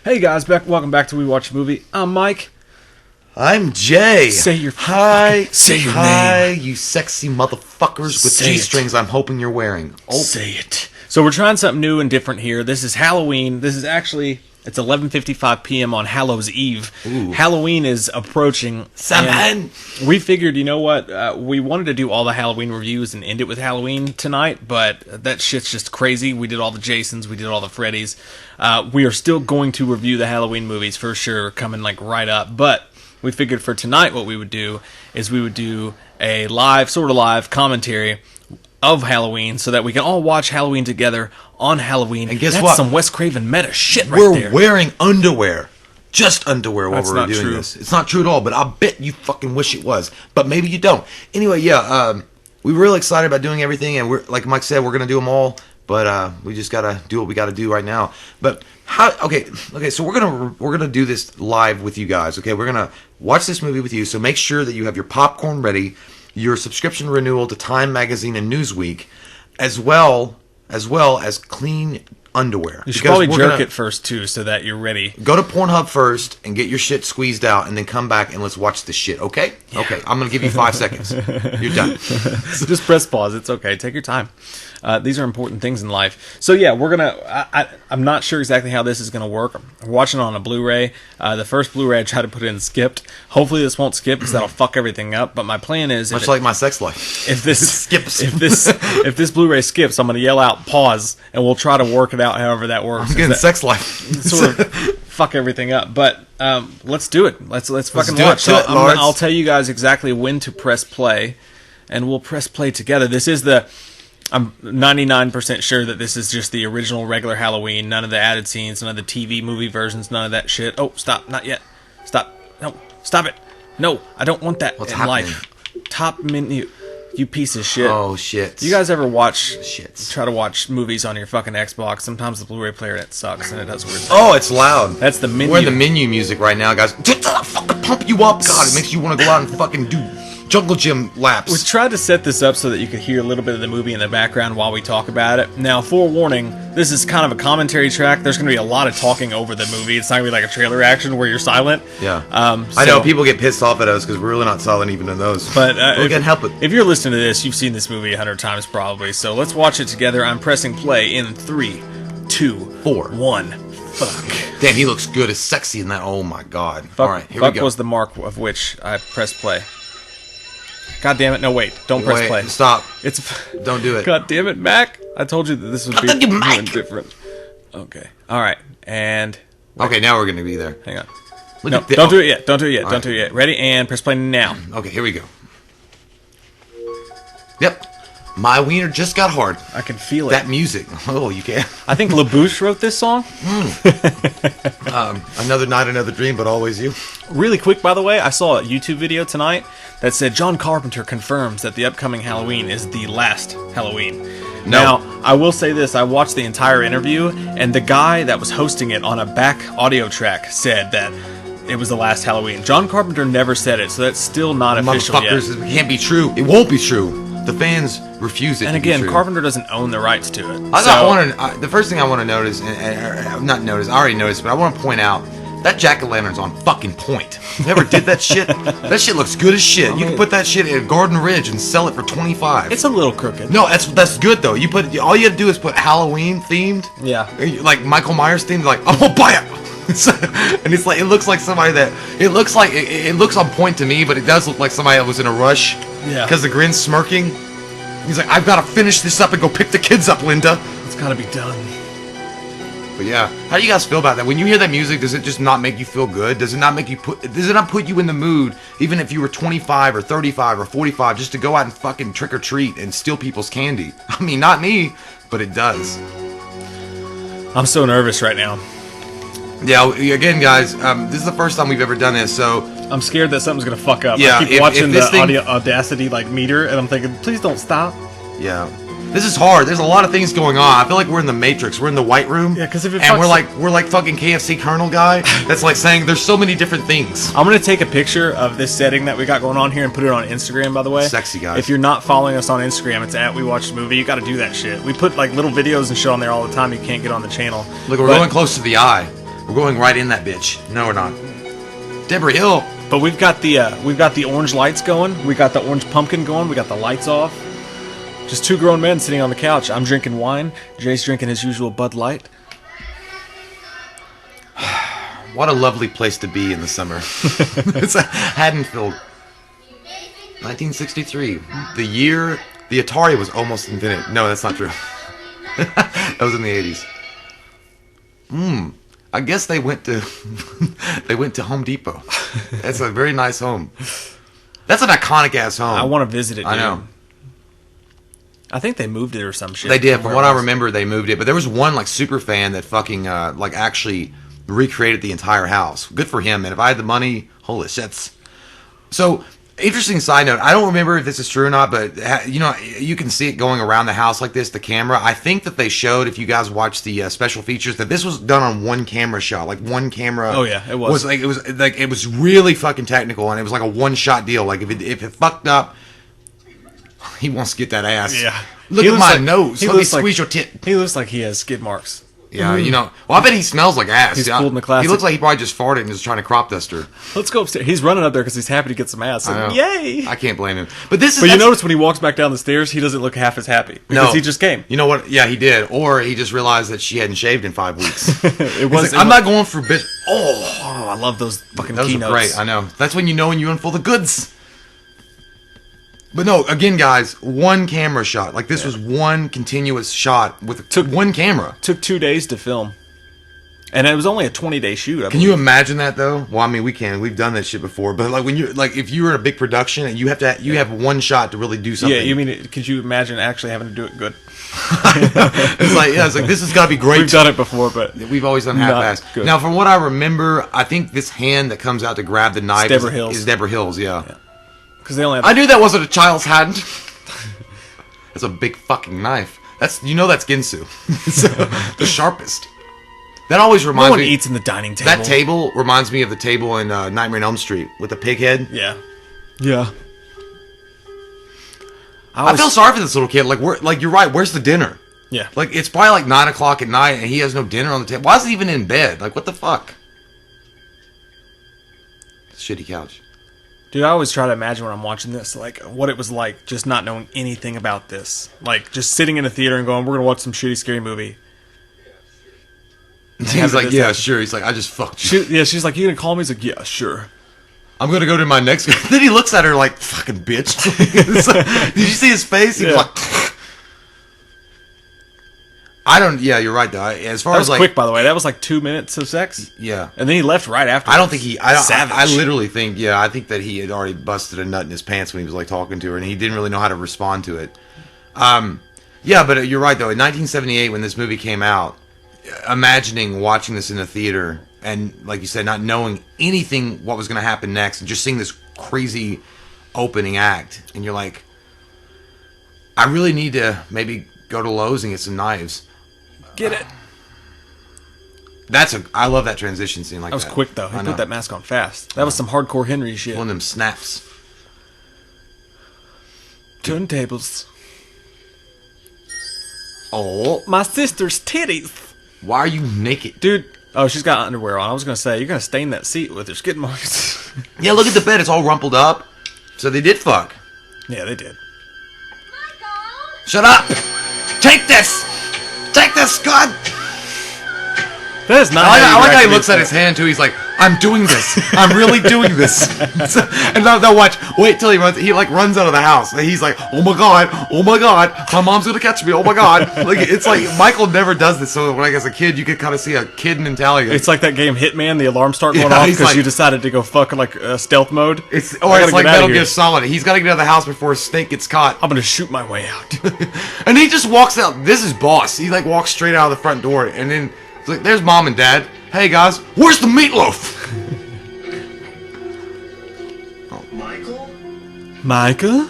Hey guys, welcome back to We Watch a Movie. I'm Mike. I'm Jay. Say your name. You sexy motherfuckers with G-strings I'm hoping you're wearing. Oh. Say it. So we're trying something new and different here. This is Halloween. This is actually, it's 11:55 p.m. on Hallows Eve. Ooh. Halloween is approaching. Seven. We figured, you know what? We wanted to do all the Halloween reviews and end it with Halloween tonight, but that shit's just crazy. We did all the Jasons. We did all the Freddys. We are still going to review the Halloween movies for sure, coming like right up. But we figured for tonight what we would do is we would do a sort of live commentary of Halloween so that we can all watch Halloween together on Halloween. And guess That's what? some Wes Craven meta shit right We're there. We're wearing underwear. Just underwear while That's we're not doing true. this. It's not true at all, but I bet you fucking wish it was. But maybe you don't. Anyway, we're really excited about doing everything, and we're like Mike said, we're gonna do them all. But we just gotta do what we gotta do right now. But okay. So we're gonna do this live with you guys. Okay, we're gonna watch this movie with you. So make sure that you have your popcorn ready, your subscription renewal to Time Magazine and Newsweek, as well as clean underwear. You should probably jerk it first too, so that you're ready. Go to Pornhub first and get your shit squeezed out, and then come back and let's watch this shit. Okay? Yeah. Okay. I'm gonna give you 5 seconds. You're done. Just press pause. It's okay. Take your time. These are important things in life. So yeah, we're gonna. I'm not sure exactly how this is gonna work. I'm watching it on a Blu-ray. The first Blu-ray I tried to put in skipped. Hopefully this won't skip because that'll fuck everything up. But my plan is, much like my sex life, if this skips, if this Blu-ray skips, I'm gonna yell out pause, and we'll try to work it out however that works. I'm getting sex life. Sort of fuck everything up. But let's do it. Let's fucking watch. So I'll tell you guys exactly when to press play, and we'll press play together. This is I'm 99% sure that this is just the original regular Halloween. None of the added scenes, none of the TV movie versions, none of that shit. Oh, stop. Not yet. Stop. No. Stop it. No, I don't want that in life. Top menu. You piece of shit. Oh, shit. You guys ever try to watch movies on your fucking Xbox? Sometimes the Blu-ray player, it sucks, and it does weird things. Oh, it's loud. That's the menu. We're in the menu music right now, guys. Fucking pump you up. God, it makes you want to go out and fucking do jungle gym laps. We tried to set this up so that you could hear a little bit of the movie in the background while we talk about it. Now, forewarning, this is kind of a commentary track. There's going to be a lot of talking over the movie. It's not going to be like a trailer reaction where you're silent. Yeah. I know people get pissed off at us because we're really not silent even in those. But we can't help it. If you're listening to this, you've seen this movie 100 times probably. So let's watch it together. I'm pressing play in 3, 2, 4, 1. Fuck. Damn, he looks good as sexy in that. Oh my god. Fuck, all right, here we go. Was the mark of which I press play. God damn it! No, wait! Don't press play. Stop! Don't do it. God damn it, Mac! I told you that this would be different. Okay. All right. And okay, now we're gonna be there. Hang on. No, don't do it yet. Don't do it yet. Don't do it yet. Ready? And press play now. Okay, here we go. Yep. My wiener just got hard. I can feel it. That music. Oh, you can. I think LaBouche wrote this song. Another night, another dream, but always you. Really quick, by the way, I saw a YouTube video tonight that said John Carpenter confirms that the upcoming Halloween is the last Halloween. No. Now, I will say this. I watched the entire interview, and the guy that was hosting it on a back audio track said that it was the last Halloween. John Carpenter never said it, so that's still not official yet. Motherfuckers, it can't be true. It won't be true. The fans refuse it. And again, Carpenter doesn't own the rights to it. The first thing I want to notice, not notice, I already noticed, but I want to point out that jack-o'-lantern's on fucking point. You ever did that shit? That shit looks good as shit. You can put that shit at Garden Ridge and sell it for $25. It's a little crooked. No, that's good though. All you have to do is put Halloween themed. Yeah. Like Michael Myers themed. Like I'm gonna buy it. And it's like it looks like somebody that it looks on point to me, but it does look like somebody that was in a rush. Yeah. Because the grin's smirking. He's like, I've got to finish this up and go pick the kids up, Linda. It's got to be done. But yeah, how do you guys feel about that? When you hear that music, does it just not make you feel good? Does it not put you in the mood, even if you were 25 or 35 or 45, just to go out and fucking trick or treat and steal people's candy? I mean, not me, but it does. I'm so nervous right now. Yeah, again, guys, this is the first time we've ever done this, so I'm scared that something's gonna fuck up. Yeah, I keep watching the audio Audacity meter, and I'm thinking, please don't stop. Yeah, this is hard. There's a lot of things going on. I feel like we're in the Matrix. We're in the White Room. Yeah, because we're like fucking KFC Colonel guy. That's like saying there's so many different things. I'm gonna take a picture of this setting that we got going on here and put it on Instagram. By the way, sexy guys. If you're not following us on Instagram, it's at We Watch the Movie. You got to do that shit. We put little videos and shit on there all the time. You can't get on the channel. Look, we're going close to the eye. We're going right in that bitch. No, we're not. Deborah Hill. But we've got the orange lights going. We got the orange pumpkin going. We got the lights off. Just two grown men sitting on the couch. I'm drinking wine. Jay's drinking his usual Bud Light. What a lovely place to be in the summer. It's Haddonfield. 1963. The year the Atari was almost invented. No, that's not true. That was in the 80s. I guess they went to Home Depot. That's a very nice home. That's an iconic ass home. I want to visit it. Dude. I know. I think they moved it or some shit. They did. From what I remember, they moved it. But there was one like super fan that fucking like actually recreated the entire house. Good for him. And if I had the money, holy shits. So. Interesting side note. I don't remember if this is true or not, but you know, you can see it going around the house like this. The camera. I think that they showed, if you guys watched the special features, that this was done on one camera shot, like one camera. Oh yeah, it was. It was really fucking technical, and it was like a one shot deal. Like if it fucked up, he wants to get that ass. Yeah. Look at my nose. Let me squeeze your tit. He looks like he has skid marks. Yeah, you know. Well, I bet he smells like ass. He's pulled in the classic. He looks like he probably just farted and is trying to crop dust her. Let's go upstairs. He's running up there because he's happy to get some ass. And yay! I can't blame him. But you notice when he walks back down the stairs, he doesn't look half as happy because he just came. You know what? Yeah, he did. Or he just realized that she hadn't shaved in 5 weeks. I'm not going for bitch. Oh, I love those fucking those keynotes. Are great. I know. That's when you know when you're in for the goods. But no, again, guys, one camera shot. Like this was one continuous shot with one camera. Took 2 days to film. And it was only a 20-day shoot. Can you imagine that though? Well, I mean, we can. We've done that shit before. But like when you if you were in a big production and you have one shot to really do something. Yeah, you mean? Could you imagine actually having to do it good? It's like this has got to be great. We've done it before, but we've always done half-assed. Now, from what I remember, I think this hand that comes out to grab the knife is Deborah Hill's. Yeah. Because they only. I knew that wasn't a child's hand. That's a big fucking knife. That's Ginsu. It's the sharpest. That always reminds me. No one eats in the dining table. That table reminds me of the table in Nightmare on Elm Street with the pig head. Yeah. Yeah. I feel sorry for this little kid. Like you're right. Where's the dinner? Yeah. Like it's probably like 9 o'clock at night and he has no dinner on the table. Why is he even in bed? Like what the fuck? Shitty couch. Dude, I always try to imagine when I'm watching this, like what it was like just not knowing anything about this. Like just sitting in a theater and going, "We're gonna watch some shitty scary movie." He's like, yeah, sure. He's like, I just fucked you. She's like, you gonna call me? He's like, yeah, sure. I'm gonna go to my next. Then he looks at her like, fucking bitch. Did you see his face? He was like, I don't. Yeah, you're right though. As far that as was quick, by the way. That was like 2 minutes of sex. Yeah, and then he left right after. I don't think he. I literally think. Yeah, I think that he had already busted a nut in his pants when he was like talking to her, and he didn't really know how to respond to it. Yeah, but you're right though. In 1978, when this movie came out. Imagining watching this in a theater and like you said not knowing anything what was going to happen next and just seeing this crazy opening act and you're like I really need to maybe go to Lowe's and get some knives. Get it. I love that transition scene like that. That was quick though. He put that mask on fast. That was some hardcore Henry shit. One of them snaps. Turntables. Oh, my sister's titties. Why are you naked? Dude, oh, she's got underwear on. I was going to say, you're going to stain that seat with your skid marks. Yeah, look at the bed. It's all rumpled up. So they did fuck. Yeah, they did. Michael! Shut up! Take this! Take this, God! That is not I like how he looks at his hand, too. He's like, I'm doing this. I'm really doing this. And now watch. Wait till he runs. He, like, runs out of the house. And he's like, oh, my God. Oh, my God. My mom's going to catch me. Oh, my God. Like, it's like, Michael never does this. So, when I was a kid, you could kind of see a kid in Italia. It's like that game Hitman. The alarm start going off because you decided to go fuck, like, stealth mode. It's like Metal Gear Solid. He's got to get out of the house before his snake gets caught. I'm going to shoot my way out. And he just walks out. This is boss. He, like, walks straight out of the front door. And then... It's like, there's Mom and Dad. Hey, guys, where's the meatloaf? Micah?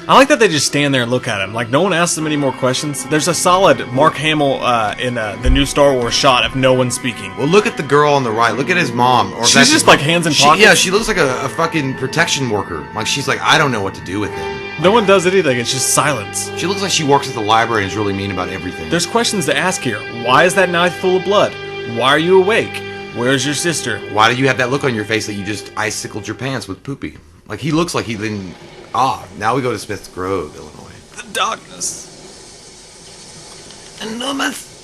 I like that they just stand there and look at him. Like, no one asks them any more questions. There's a solid Mark Hamill in the new Star Wars shot of no one speaking. Well, look at the girl on the right. Look at his mom. Or she's just like hands in pockets. Yeah, she looks like a fucking protection worker. Like, she's like, I don't know what to do with him. No one does anything. It's just silence. She looks like she works at the library and is really mean about everything. There's questions to ask here. Why is that knife full of blood? Why are you awake? Where's your sister? Why do you have that look on your face that you just icicled your pants with poopy? Like, he looks like he didn't... now we go to Smith's Grove, Illinois. The darkness. And Loomis.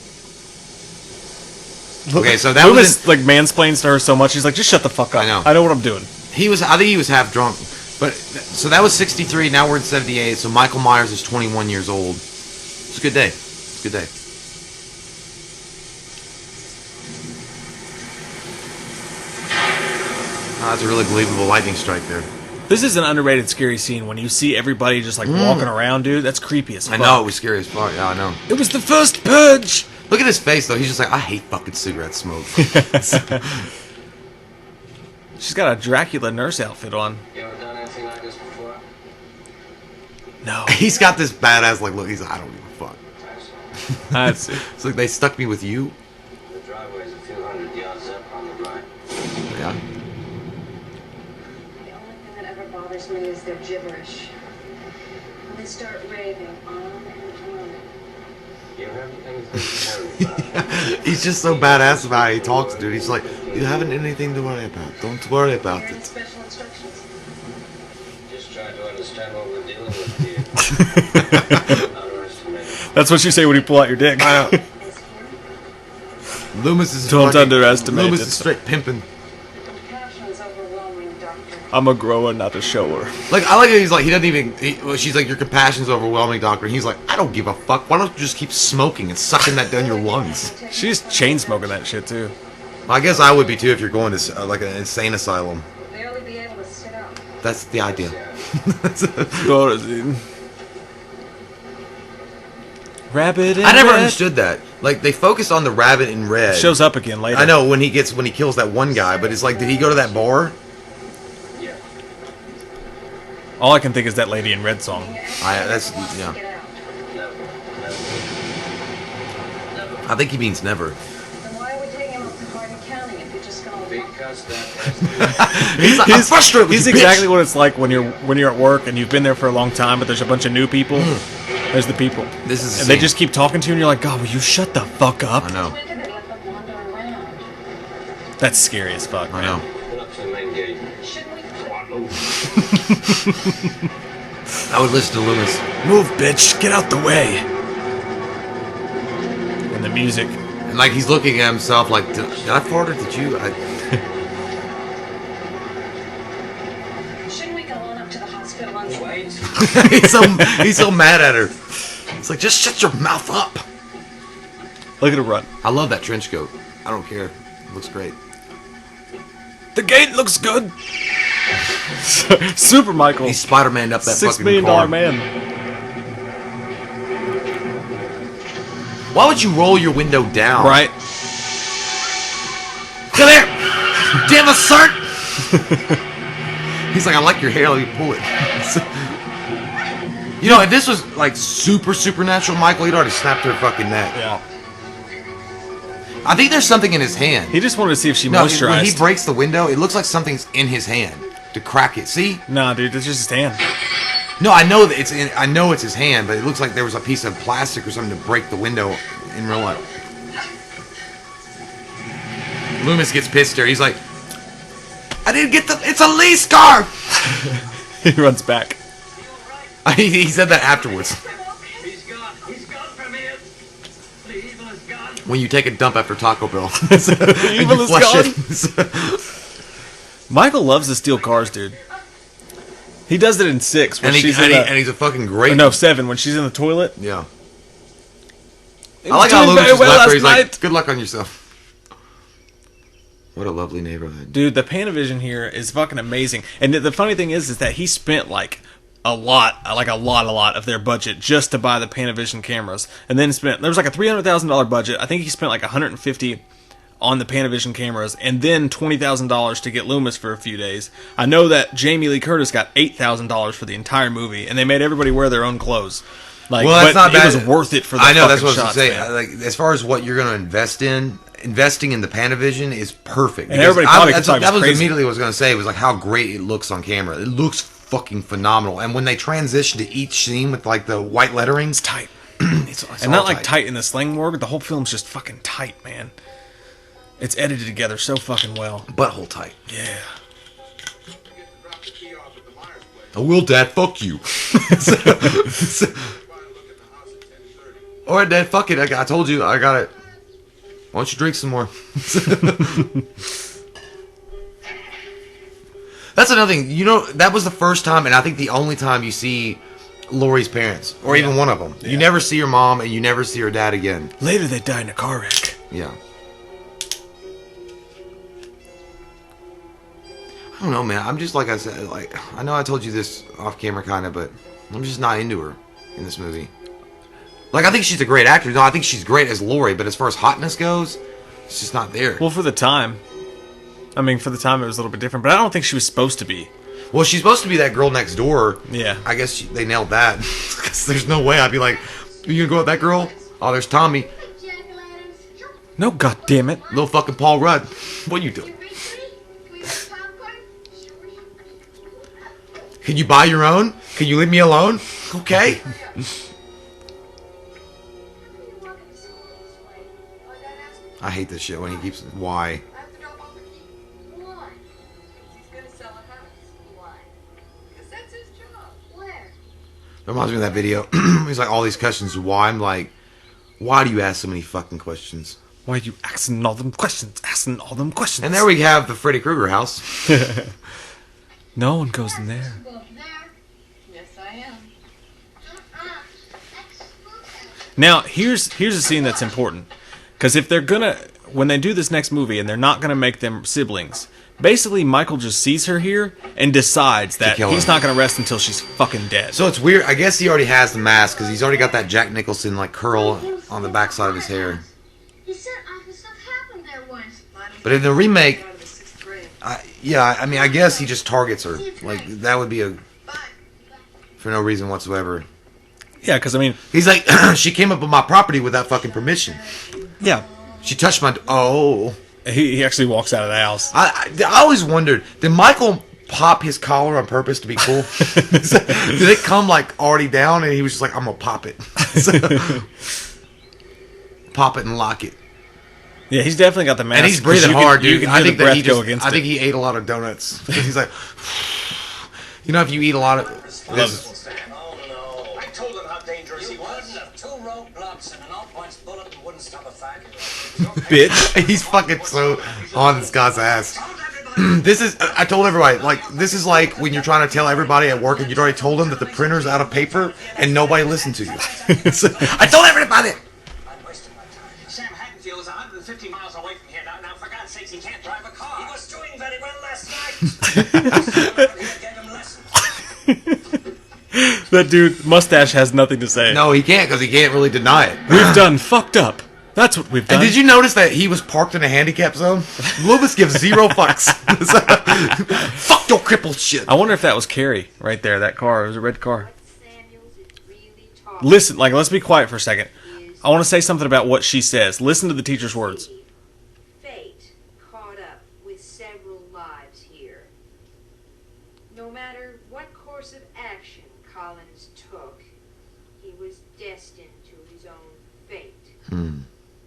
Okay, so that Loomis, like, mansplains to her so much, he's like, just shut the fuck up. I know what I'm doing. I think he was half drunk. But, so that was 63, now we're in 78, so Michael Myers is 21 years old. It's a good day. It's a good day. That's a really believable lightning strike there. This is an underrated scary scene when you see everybody just like walking around, dude. That's creepy as fuck. I know, it was scary as fuck. Yeah, I know. It was the first purge. Look at his face, though. He's just like, I hate fucking cigarette smoke. She's got a Dracula nurse outfit on. You ever done anything like this before? No. He's got this badass, like, look, he's like, I don't give a fuck. That's it. It's like, they stuck me with you? The driveway's a few hundred yards up on the right. Yeah. The only thing that ever bothers me is their gibberish. When they start raving on and on. You have anything to worry about? He's just so badass about how he talks, dude. He's like, you haven't anything to worry about. Don't worry about Any it. special instructions? Just trying to understand what we're dealing with here. Underestimate it. That's what you say when you pull out your dick. I know. Is here? Loomis is Don't fucking- underestimate Loomis it. is straight pimping. Compassion's overwhelming, Doctor. I'm a grower, not a shower. Like, I like how he's like, he doesn't even, well, she's like, your compassion's overwhelming, doctor. And he's like, I don't give a fuck. Why don't you just keep smoking and sucking that down your lungs? She's chain smoking that shit too. I guess I would be too if you're going to, like, an insane asylum. Barely be able to sit up. That's the idea. Rabbit in I never red. understood that. Like, they focus on the rabbit in red. Shows up again later. I know when he kills that one guy, but it's like, did he go to that bar? Yeah. All I can think is that Lady in Red song. That's yeah. Get out. Never. Never. I think he means never. Then why are we taking him up to Hardin County if you're just gonna Because that He's like, I'm frustrated with He's you, exactly bitch. what it's like when you're at work and you've been there for a long time, but there's a bunch of new people. There's the people. This is. And they just keep talking to you, and you're like, God, will you shut the fuck up? I know. When did they let them wander around? That's scary as fuck, I man. know. Get up to the main gate. Shouldn't we? I would listen to Loomis. Move, bitch. Get out the way. And the music. And like he's looking at himself like, did I fart or did you? Shouldn't we go on up to the hospital on Wait. he's so mad at her. It's like, just shut your mouth up. Look at her run. I love that trench coat. I don't care. It looks great. The gate looks good. Super Michael. He Spider-Man up that $6 fucking million car. man. Why would you roll your window down? Right? Come here! Damn a cert! He's like, I like your hair, let me pull it. You know, if this was like super supernatural Michael, he'd already snapped her fucking neck. Yeah. I think there's something in his hand. He just wanted to see if she No, moisturized. when he breaks the window, it looks like something's in his hand to crack it. See? Nah, dude, it's just his hand. No, I know that I know it's his hand, but it looks like there was a piece of plastic or something to break the window in real life. Loomis gets pissed here. He's like, I didn't get it's a Lee scarf! He runs back. He said that afterwards. He's gone. He's gone from here. The evil is gone. When you take a dump after Taco Bell. The evil is gone. Michael loves to steal cars, dude. He does it in 6. When and, she's and he's a fucking great... or no, 7. When she's in the toilet. Yeah. He I like was how doing Loomis very was well left last there. He's night. like, good luck on yourself. What a lovely neighborhood. Dude, the Panavision here is fucking amazing. And the funny thing is that he spent like a lot of their budget just to buy the Panavision cameras. And then there was like a $300,000 budget. I think he spent like $150 on the Panavision cameras, and then $20,000 to get Loomis for a few days. I know that Jamie Lee Curtis got $8,000 for the entire movie, and they made everybody wear their own clothes. Like, well, that's but not bad. It was worth it for the I know, that's fucking what I was shots, going to say. man. Like, as far as what you're going to invest in, investing in the Panavision is perfect. And everybody probably thought it that was crazy. immediately what I was going to say, was like how great it looks on camera. It looks fucking phenomenal. And when they transition to each scene with like the white lettering, It's tight. it's And not all like tight in the slang word, but the whole film's just fucking tight, man. It's edited together so fucking well. Butthole tight. Yeah. I will, Dad. Fuck you. All right, Dad. Fuck it. I told you. I got it. Why don't you drink some more? That's another thing. You know, that was the first time, and I think the only time you see Laurie's parents, or even one of them. Yeah. You never see her mom, and you never see her dad again. Later, they die in a car wreck. Yeah. I don't know, man. I'm just, like I said, like, I know I told you this off camera, kind of, but I'm just not into her in this movie. Like, I think she's a great actor. No, I think she's great as Laurie, but as far as hotness goes, it's just not there. Well, for the time. I mean, for the time it was a little bit different, but I don't think she was supposed to be. Well, she's supposed to be that girl next door. Yeah. I guess they nailed that. Because there's no way I'd be like, you gonna go with that girl? Oh, there's Tommy. No, goddammit. Little fucking Paul Rudd. What are you doing? Can you buy your own? Can you leave me alone? Okay. I hate this shit when he keeps... Why? It reminds me of that video. He's like, all these questions. Why? I'm like, why do you ask so many fucking questions? Why are you asking all them questions? Asking all them questions. And there we have the Freddy Krueger house. No one goes in there. Yes, I am. Now, here's a scene that's important. Because if they're gonna... When they do this next movie and they're not gonna make them siblings... Basically, Michael just sees her here and decides that he's not going to rest until she's fucking dead. So it's weird. I guess he already has the mask because he's already got that Jack Nicholson like curl on the backside of his hair. He said awful stuff happened there once. But in the remake, I mean, I guess he just targets her. Like, that would be for no reason whatsoever. Yeah, because, I mean... He's like, she came up on my property without fucking permission. Yeah. She touched my... Oh... He actually walks out of the house. I always wondered, did Michael pop his collar on purpose to be cool? Did it come like already down and he was just like, I'm gonna pop it. Pop it and lock it. Yeah, he's definitely got the mask. And he's breathing hard, dude. I think he ate a lot of donuts. Because he's like, you know, if you eat a lot of... Oh no. I told him how dangerous he was. Two roadblocks and an all-points bullet and wouldn't stop a faggot. Bitch. He's fucking so on this guy's ass. I told everybody, like, this is like when you're trying to tell everybody at work and you'd already told them that the printer's out of paper and nobody listened to you. So, I told everybody! I'm wasting my time. Sam Haddonfield is 150 miles away from here. Now, for God's sakes, he can't drive a car. He was doing very well last night. He gave him lessons. That dude, mustache, has nothing to say. No, he can't because he can't really deny it. We've done fucked up. That's what we've done. And did you notice that he was parked in a handicap zone? Loomis gives 0 fucks. Fuck your crippled shit. I wonder if that was Carrie right there, that car. It was a red car. Listen, like, let's be quiet for a second. I want to say something about what she says. Listen to the teacher's words. Fate caught up with several lives here. No matter what course of action Collins took, he was destined to his own fate.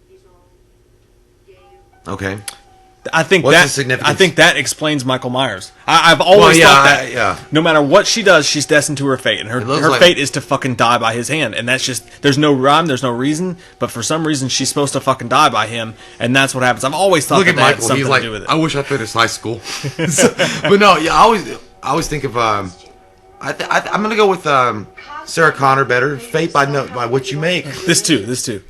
His own day of... Okay. I think What's the significance? I think that explains Michael Myers. I've always thought that. No matter what she does, she's destined to her fate, and her fate is to fucking die by his hand. And that's just, there's no rhyme, there's no reason, but for some reason she's supposed to fucking die by him, and that's what happens. I've always thought that had something to do with it. I wish I finished high school. But no, yeah, I always think of I'm gonna go with Sarah Connor better. Fate by what you make. This too.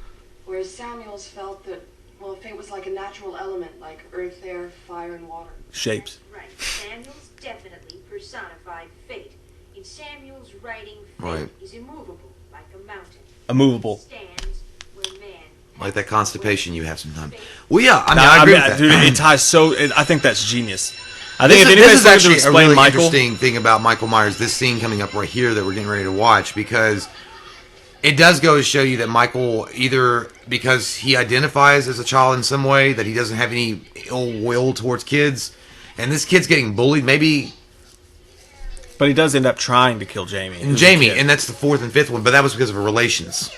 Whereas Samuels felt that, well, fate was like a natural element, like earth, air, fire, and water. Shapes. Right. Samuels definitely personified fate. In Samuel's writing, fate Right. is immovable, like a mountain. Immovable. Stands where man... Like that constipation you have sometimes. Well, yeah, I agree with that. Dude, it ties so... I think that's genius. I think this is to actually a explain really Michael, interesting thing about Michael Myers, this scene coming up right here that we're getting ready to watch, because it does go to show you that Michael, either because he identifies as a child in some way, that he doesn't have any ill will towards kids, and this kid's getting bullied, maybe... But he does end up trying to kill Jamie. And that's the 4th and 5th one, but that was because of relations.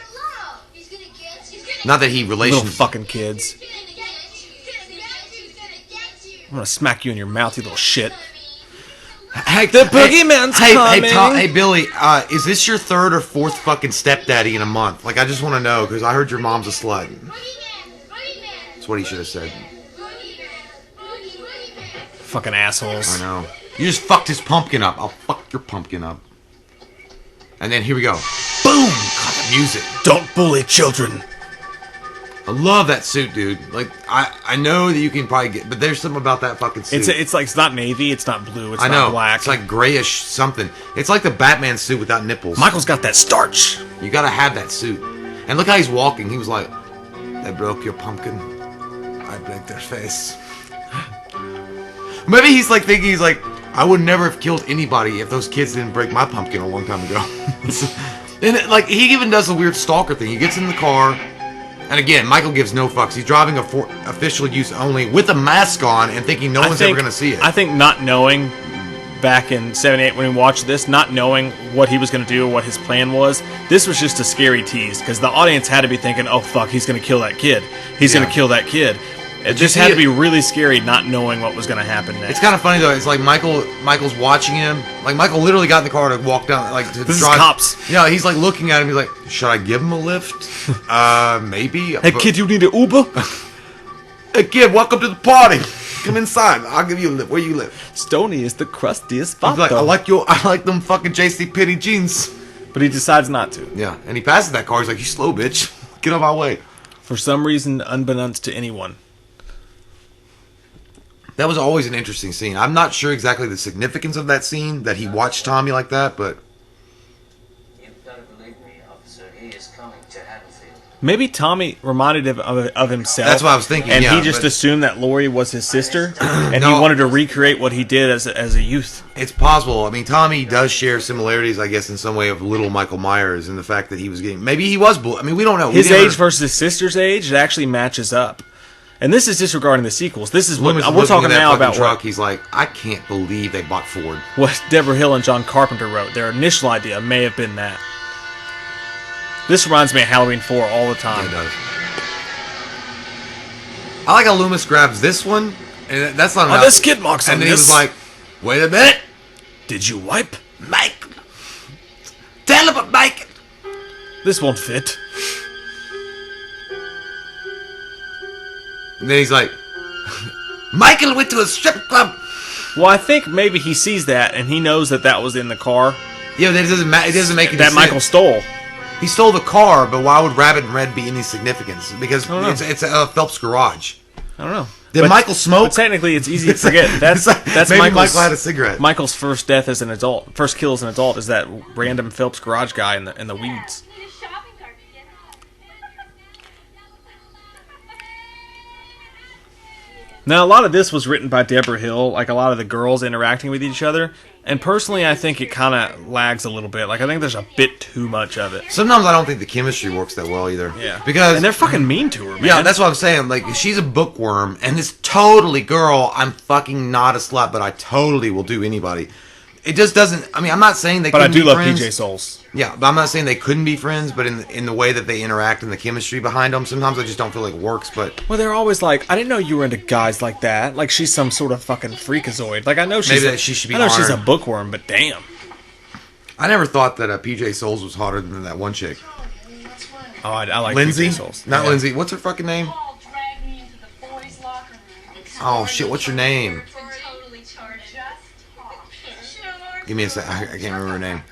Not that he relations... Little fucking kids. I'm gonna smack you in your mouth, you little shit. Hey, The boogeyman's coming. Hey, Billy, is this your third or fourth fucking stepdaddy in a month? Like, I just want to know, because I heard your mom's a slut. That's what he should have said. Fucking assholes. I know. You just fucked his pumpkin up. I'll fuck your pumpkin up. And then here we go. Boom! God, the music. Don't bully children. I love that suit, dude. Like, I know that you can probably get, but there's something about that fucking suit. It's like, it's not navy, it's not blue, it's I know. not black. It's like grayish something. It's like the Batman suit without nipples. Michael's got that starch. You gotta have that suit. And look how he's walking. He was like, "They broke your pumpkin. I break their face." Maybe he's like thinking, he's like, I would never have killed anybody if those kids didn't break my pumpkin a long time ago. And like, he even does a weird stalker thing. He gets in the car, and again, Michael gives no fucks. He's driving a official use only with a mask on and thinking no one's ever gonna see it. I think not knowing back in 78 when we watched this, not knowing what he was going to do or what his plan was, this was just a scary tease because the audience had to be thinking, oh fuck, he's going to kill that kid. He's going to kill that kid. It just had to be really scary not knowing what was going to happen next. It's kind of funny though. It's like Michael's watching him. Like Michael literally got in the car to walk down, like to this drive. Is cops. Yeah, he's like looking at him. He's like, should I give him a lift? Maybe. Hey kid, you need an Uber? Hey kid, welcome to the party. Come inside. I'll give you a lift. Where you live? Stony is the crustiest He's like, I like them fucking JC Penney jeans. But he decides not to. Yeah, and he passes that car. He's like, you slow bitch. Get out of my way. For some reason, unbeknownst to anyone. That was always an interesting scene. I'm not sure exactly the significance of that scene, that he watched Tommy like that, but... You've got to believe me, officer. He is coming to Haddonfield. Maybe Tommy reminded him of himself. That's what I was thinking, and yeah, he just assumed that Laurie was his sister, and No. he wanted to recreate what he did as a youth. It's possible. I mean, Tommy does share similarities, I guess, in some way of little Michael Myers in the fact that he was getting... Maybe he was... I mean, we don't know. His age versus his sister's age, it actually matches up. And this is disregarding the sequels. This is what Loomis we're talking now about. Truck, he's like, I can't believe they bought Ford. What Deborah Hill and John Carpenter wrote. Their initial idea may have been that. This reminds me of Halloween 4 all the time. Yeah, it does. I like how Loomis grabs this one, and that's not enough. Oh, this kid marks on and then this. he was like, wait a minute. Did you wipe? Mike. Tell him about Mike. This won't fit. And then he's like, Michael went to a strip club. Well, I think maybe he sees that, and he knows that was in the car. Yeah, but it doesn't make any that sense. Michael stole. He stole the car, but why would Rabbit and Red be any significance? Because it's Phelps' garage. I don't know. Did Michael smoke? But technically, it's easy to forget. That's maybe Michael's, Michael had a cigarette. Michael's first death as an adult, first kill as an adult, is that random Phelps garage guy in the weeds. Now, a lot of this was written by Deborah Hill, like a lot of the girls interacting with each other. And personally, I think it kind of lags a little bit. Like, I think there's a bit too much of it. Sometimes I don't think the chemistry works that well either. Yeah. And they're fucking mean to her, man. Yeah, that's what I'm saying. Like, she's a bookworm, and this totally, girl, I'm fucking not a slut, but I totally will do anybody. It just doesn't, I mean, I'm not saying they couldn't be friends. But I do love PJ Souls. Yeah, but I'm not saying they couldn't be friends, but in the way that they interact and the chemistry behind them, sometimes I just don't feel like it works, but... Well, they're always like, I didn't know you were into guys like that. Like, she's some sort of fucking freakazoid. Like, I know she's... Maybe she should be she's a bookworm, but damn. I never thought that PJ Souls was hotter than that one chick. Oh, I like Lindsay? PJ Souls. Not Lindsay. What's her fucking name? Oh, shit, what's your name? Give me a sec. I can't remember her name.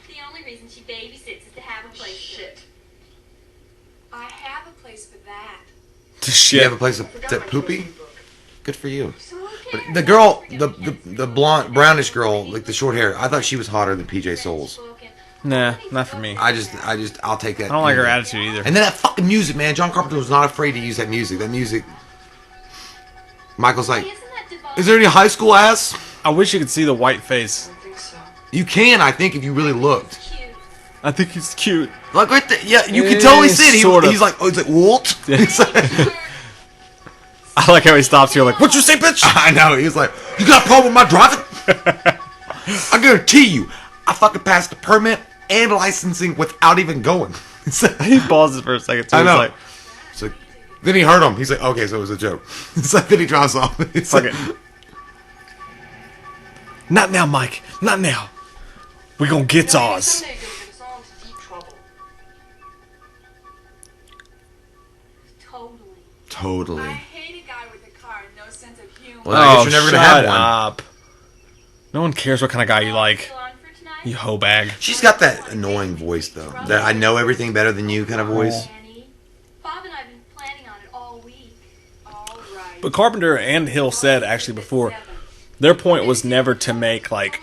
The only reason she babysits is to have a place. Shit. I have a place for that. You have a place to poopy? Good for you. But the girl, the blonde, brownish girl, like the short hair, I thought she was hotter than PJ Souls. Nah, not for me. I'll take that. I don't like her attitude either. And then that fucking music, man. John Carpenter was not afraid to use that music. That music. Michael's like, is there any high school ass? I wish you could see the white face. I think so. You can, I think, if you really looked. I think he's cute. Like right there, yeah, you can totally see it. Sort of. He's like, Walt. I like how he stops here like, what you say, bitch? I know. He's like, you got a problem with my driving? I guarantee you, I fucking passed the permit. and licensing without even going. He pauses for a second too. I know. It's like, then he heard him. He's like, okay, so it was a joke. It's like, then he drives off. It's fuck like, it. Not now, Mike. Not now. We gonna get ours. Someday you're gonna get us all into deep trouble. Totally. Totally. I hate a guy with a car and no sense of humor. Well, I guess you're never gonna have one. Up. No one cares what kind of guy you like. Still on for tonight? You hoe bag. She's got that annoying voice, though. That I know everything better than you kind of voice. Danny, Bob and I have been planning on it all week. All right. But Carpenter and Hill said actually before, their point was never to make like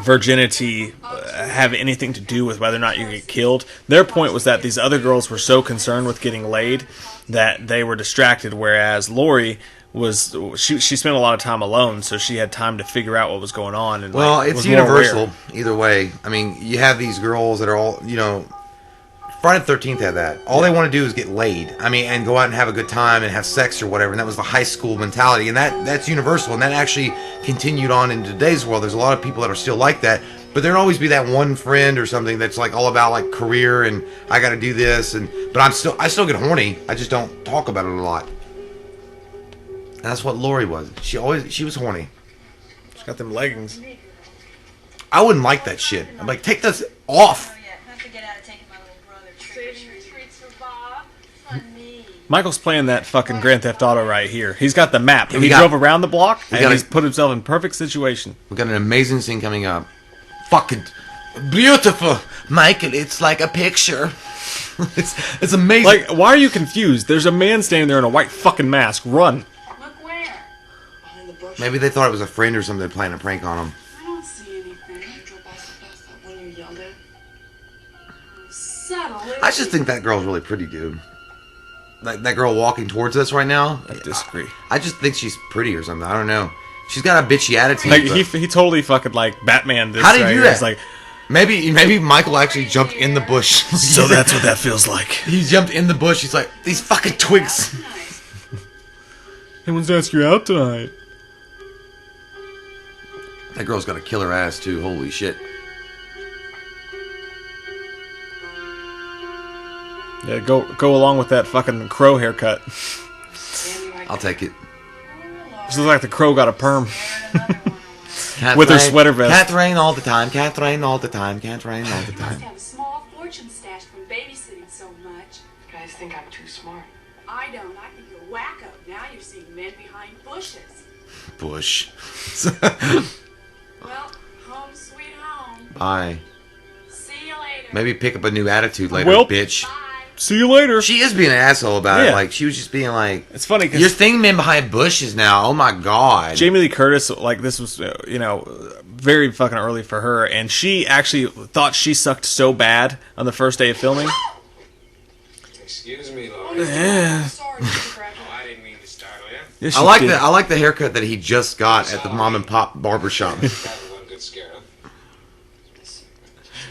virginity have anything to do with whether or not you get killed. Their point was that these other girls were so concerned with getting laid that they were distracted, whereas Laurie was she spent a lot of time alone, so she had time to figure out what was going on. And Well, like, it's was more universal aware. either way. I mean, you have these girls that are all, Friday the 13th had that. All they want to do is get laid. I mean, and go out and have a good time and have sex or whatever. And that was the high school mentality. And that's universal. And that actually continued on in today's world. There's a lot of people that are still like that. But there'll always be that one friend or something that's like all about like career and I got to do this. But I still get horny. I just don't talk about it a lot. And that's what Laurie was. She was horny. She's got them leggings. I wouldn't like that shit. I'm like, take this off. Oh, yeah. I forget how to take my little brother treats for Bob. Funny. Michael's playing that fucking Grand Theft Auto right here. He's got the map. Yeah, He drove around the block and gotta- he's put himself in perfect situation. We've got an amazing scene coming up. Fucking beautiful, Michael. It's like a picture. it's amazing. Like, why are you confused? There's a man standing there in a white fucking mask. Run. Look where? Behind the bush. Maybe they thought it was a friend or something playing a prank on him. I don't see anything. I drove by so fast that one you yelled at. Settle it. I just think that girl's really pretty, dude. Like that girl walking towards us right now. I disagree. I just think she's pretty or something. I don't know. She's got a bitchy attitude. Like, but he totally fucking, like, Batman this How did he right do here. that? It's like, maybe Michael actually jumped in the bush. so that's what that feels like. He jumped in the bush. He's like, these fucking twigs. He wants to ask you out tonight. That girl's got a killer ass too. Holy shit. Yeah, go along with that fucking crow haircut. I'll take it. She looks like the crow got a perm. Can't With her rain- sweater vest. Can't rain all the time. Can't rain all the time. Can't rain all the I time. have a small fortune stashed from babysitting so much. You guys think I'm too smart. I don't. I think you're wacko. Now you're seeing men behind bushes. Bush. Well, home sweet home. Bye. See you later. Maybe pick up a new attitude later, Well- bitch. Bye. See you later. She is being an asshole about it. Yeah. Like, she was just being like, It's funny you're because thinking men behind bushes now. Oh my god. Jamie Lee Curtis, like, this was, very fucking early for her, and she actually thought she sucked so bad on the first day of filming. Excuse me, Laurie. Yeah. Sorry, Mr. Cracker. Oh, I didn't mean to startle you. Yes, I she like did. I like the haircut that he just got at the mom and pop barber shop. That was one good scare, huh?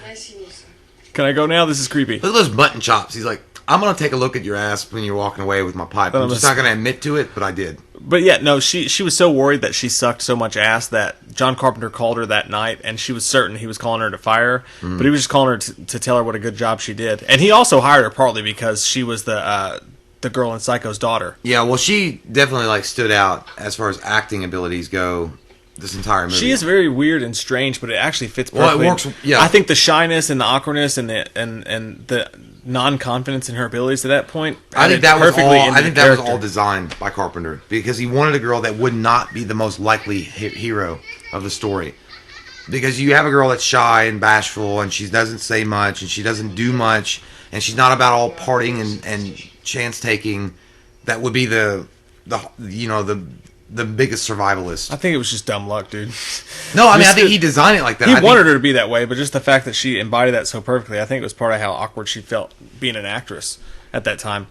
Nice seeing you, sir. Can I go now? This is creepy. Look at those mutton chops. He's like, I'm gonna take a look at your ass when you're walking away with my pipe. I'm just not gonna admit to it, but I did. But yeah, no, she was so worried that she sucked so much ass that John Carpenter called her that night, and she was certain he was calling her to fire her, but he was just calling her to tell her what a good job she did. And he also hired her partly because she was the girl in Psycho's daughter. Yeah, well, she definitely like stood out as far as acting abilities go. This entire movie. She is very weird and strange, but it actually fits Well, it perfectly. works, yeah. I think the shyness and the awkwardness and the non-confidence in her abilities to that point. I think added that was perfectly all. into I think the that was character. all designed by Carpenter because he wanted a girl that would not be the most likely hero of the story. Because you have a girl that's shy and bashful, and she doesn't say much, and she doesn't do much, and she's not about all partying and chance taking. That would be the biggest survivalist. I think it was just dumb luck, dude. No, I mean, I Just think the- he designed it like that. He I think- wanted her to be that way, but just the fact that she embodied that so perfectly, I think it was part of how awkward she felt being an actress at that time.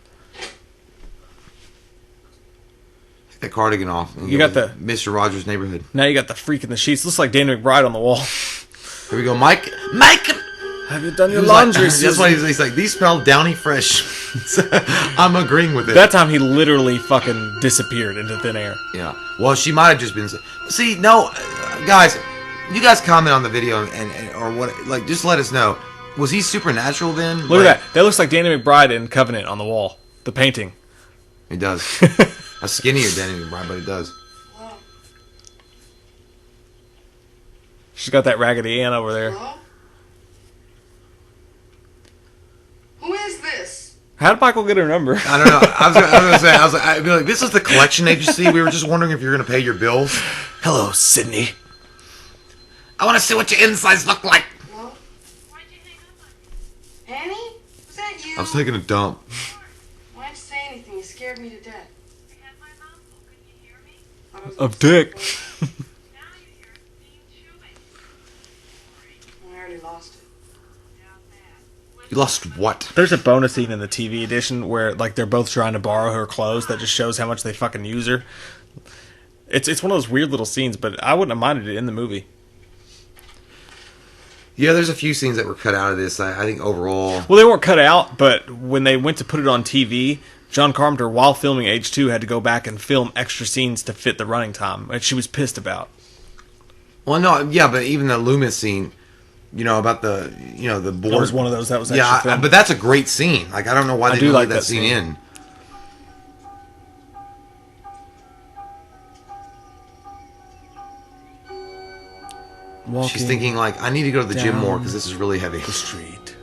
Take that cardigan off. And You go got the- Mr. Rogers' Neighborhood. Now you got the freak in the sheets. Looks like Danny McBride on the wall. Here we go, Mike. Have you done He your was like- laundry, that's Susan? why he's like, these smell downy fresh. I'm agreeing with it. That time he literally fucking disappeared into thin air. Yeah. Well, she might have just been. See, no, guys, you guys comment on the video and or what? Like, just let us know. Was he supernatural then? Look at that. That looks like Danny McBride in Covenant on the wall. The painting. It does. A skinnier Danny McBride, but it does. Hello? She's got that Raggedy Ann over there. Hello? Who is this? How did Michael get her number? I don't know. I'd be like, this is the collection agency. We were just wondering if you're going to pay your bills. Hello, Sydney. I want to see what your insides look like. Hello? Why'd you hang up on me? Annie? Was that you? I was taking a dump. Why'd you say anything? You scared me to death. I had my mouth full. Couldn't you hear me? I was Of dick. Now you hear it being chewing. I already lost it. Down bad. You lost what? There's a bonus scene in the TV edition where like they're both trying to borrow her clothes that just shows how much they fucking use her. It's one of those weird little scenes, but I wouldn't have minded it in the movie. Yeah, there's a few scenes that were cut out of this. I think overall... Well, they weren't cut out, but when they went to put it on TV, John Carpenter, while filming Age 2, had to go back and film extra scenes to fit the running time, which she was pissed about. Well, no, yeah, but even the Loomis scene, about the board... That was one of those that was extra film. But that's a great scene. Like, I don't know why they didn't like let that scene in. Walking She's thinking, like, I need to go to the gym more because this is really heavy. the street.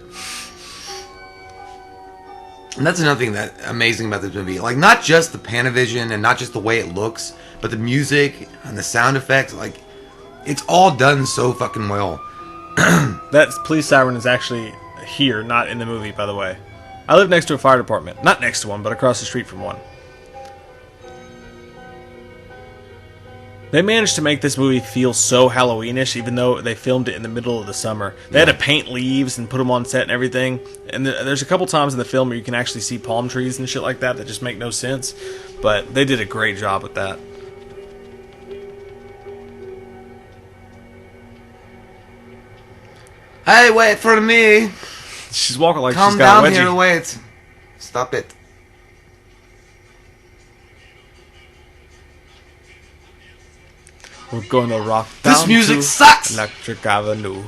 And that's another thing that's amazing about this movie. Like, not just the Panavision and not just the way it looks, but the music and the sound effects. Like, it's all done so fucking well. That police siren is actually here, not in the movie, by the way. I live next to a fire department. Not next to one, but across the street from one. They managed to make this movie feel so Halloweenish, even though they filmed it in the middle of the summer. They had to paint leaves and put them on set and everything. And there's a couple times in the film where you can actually see palm trees and shit like that just make no sense. But they did a great job with that. Hey, wait for me. She's walking like Calm she's got a down wedgie. here, wait. Stop it. We're gonna rock This down music to sucks. Electric Avenue.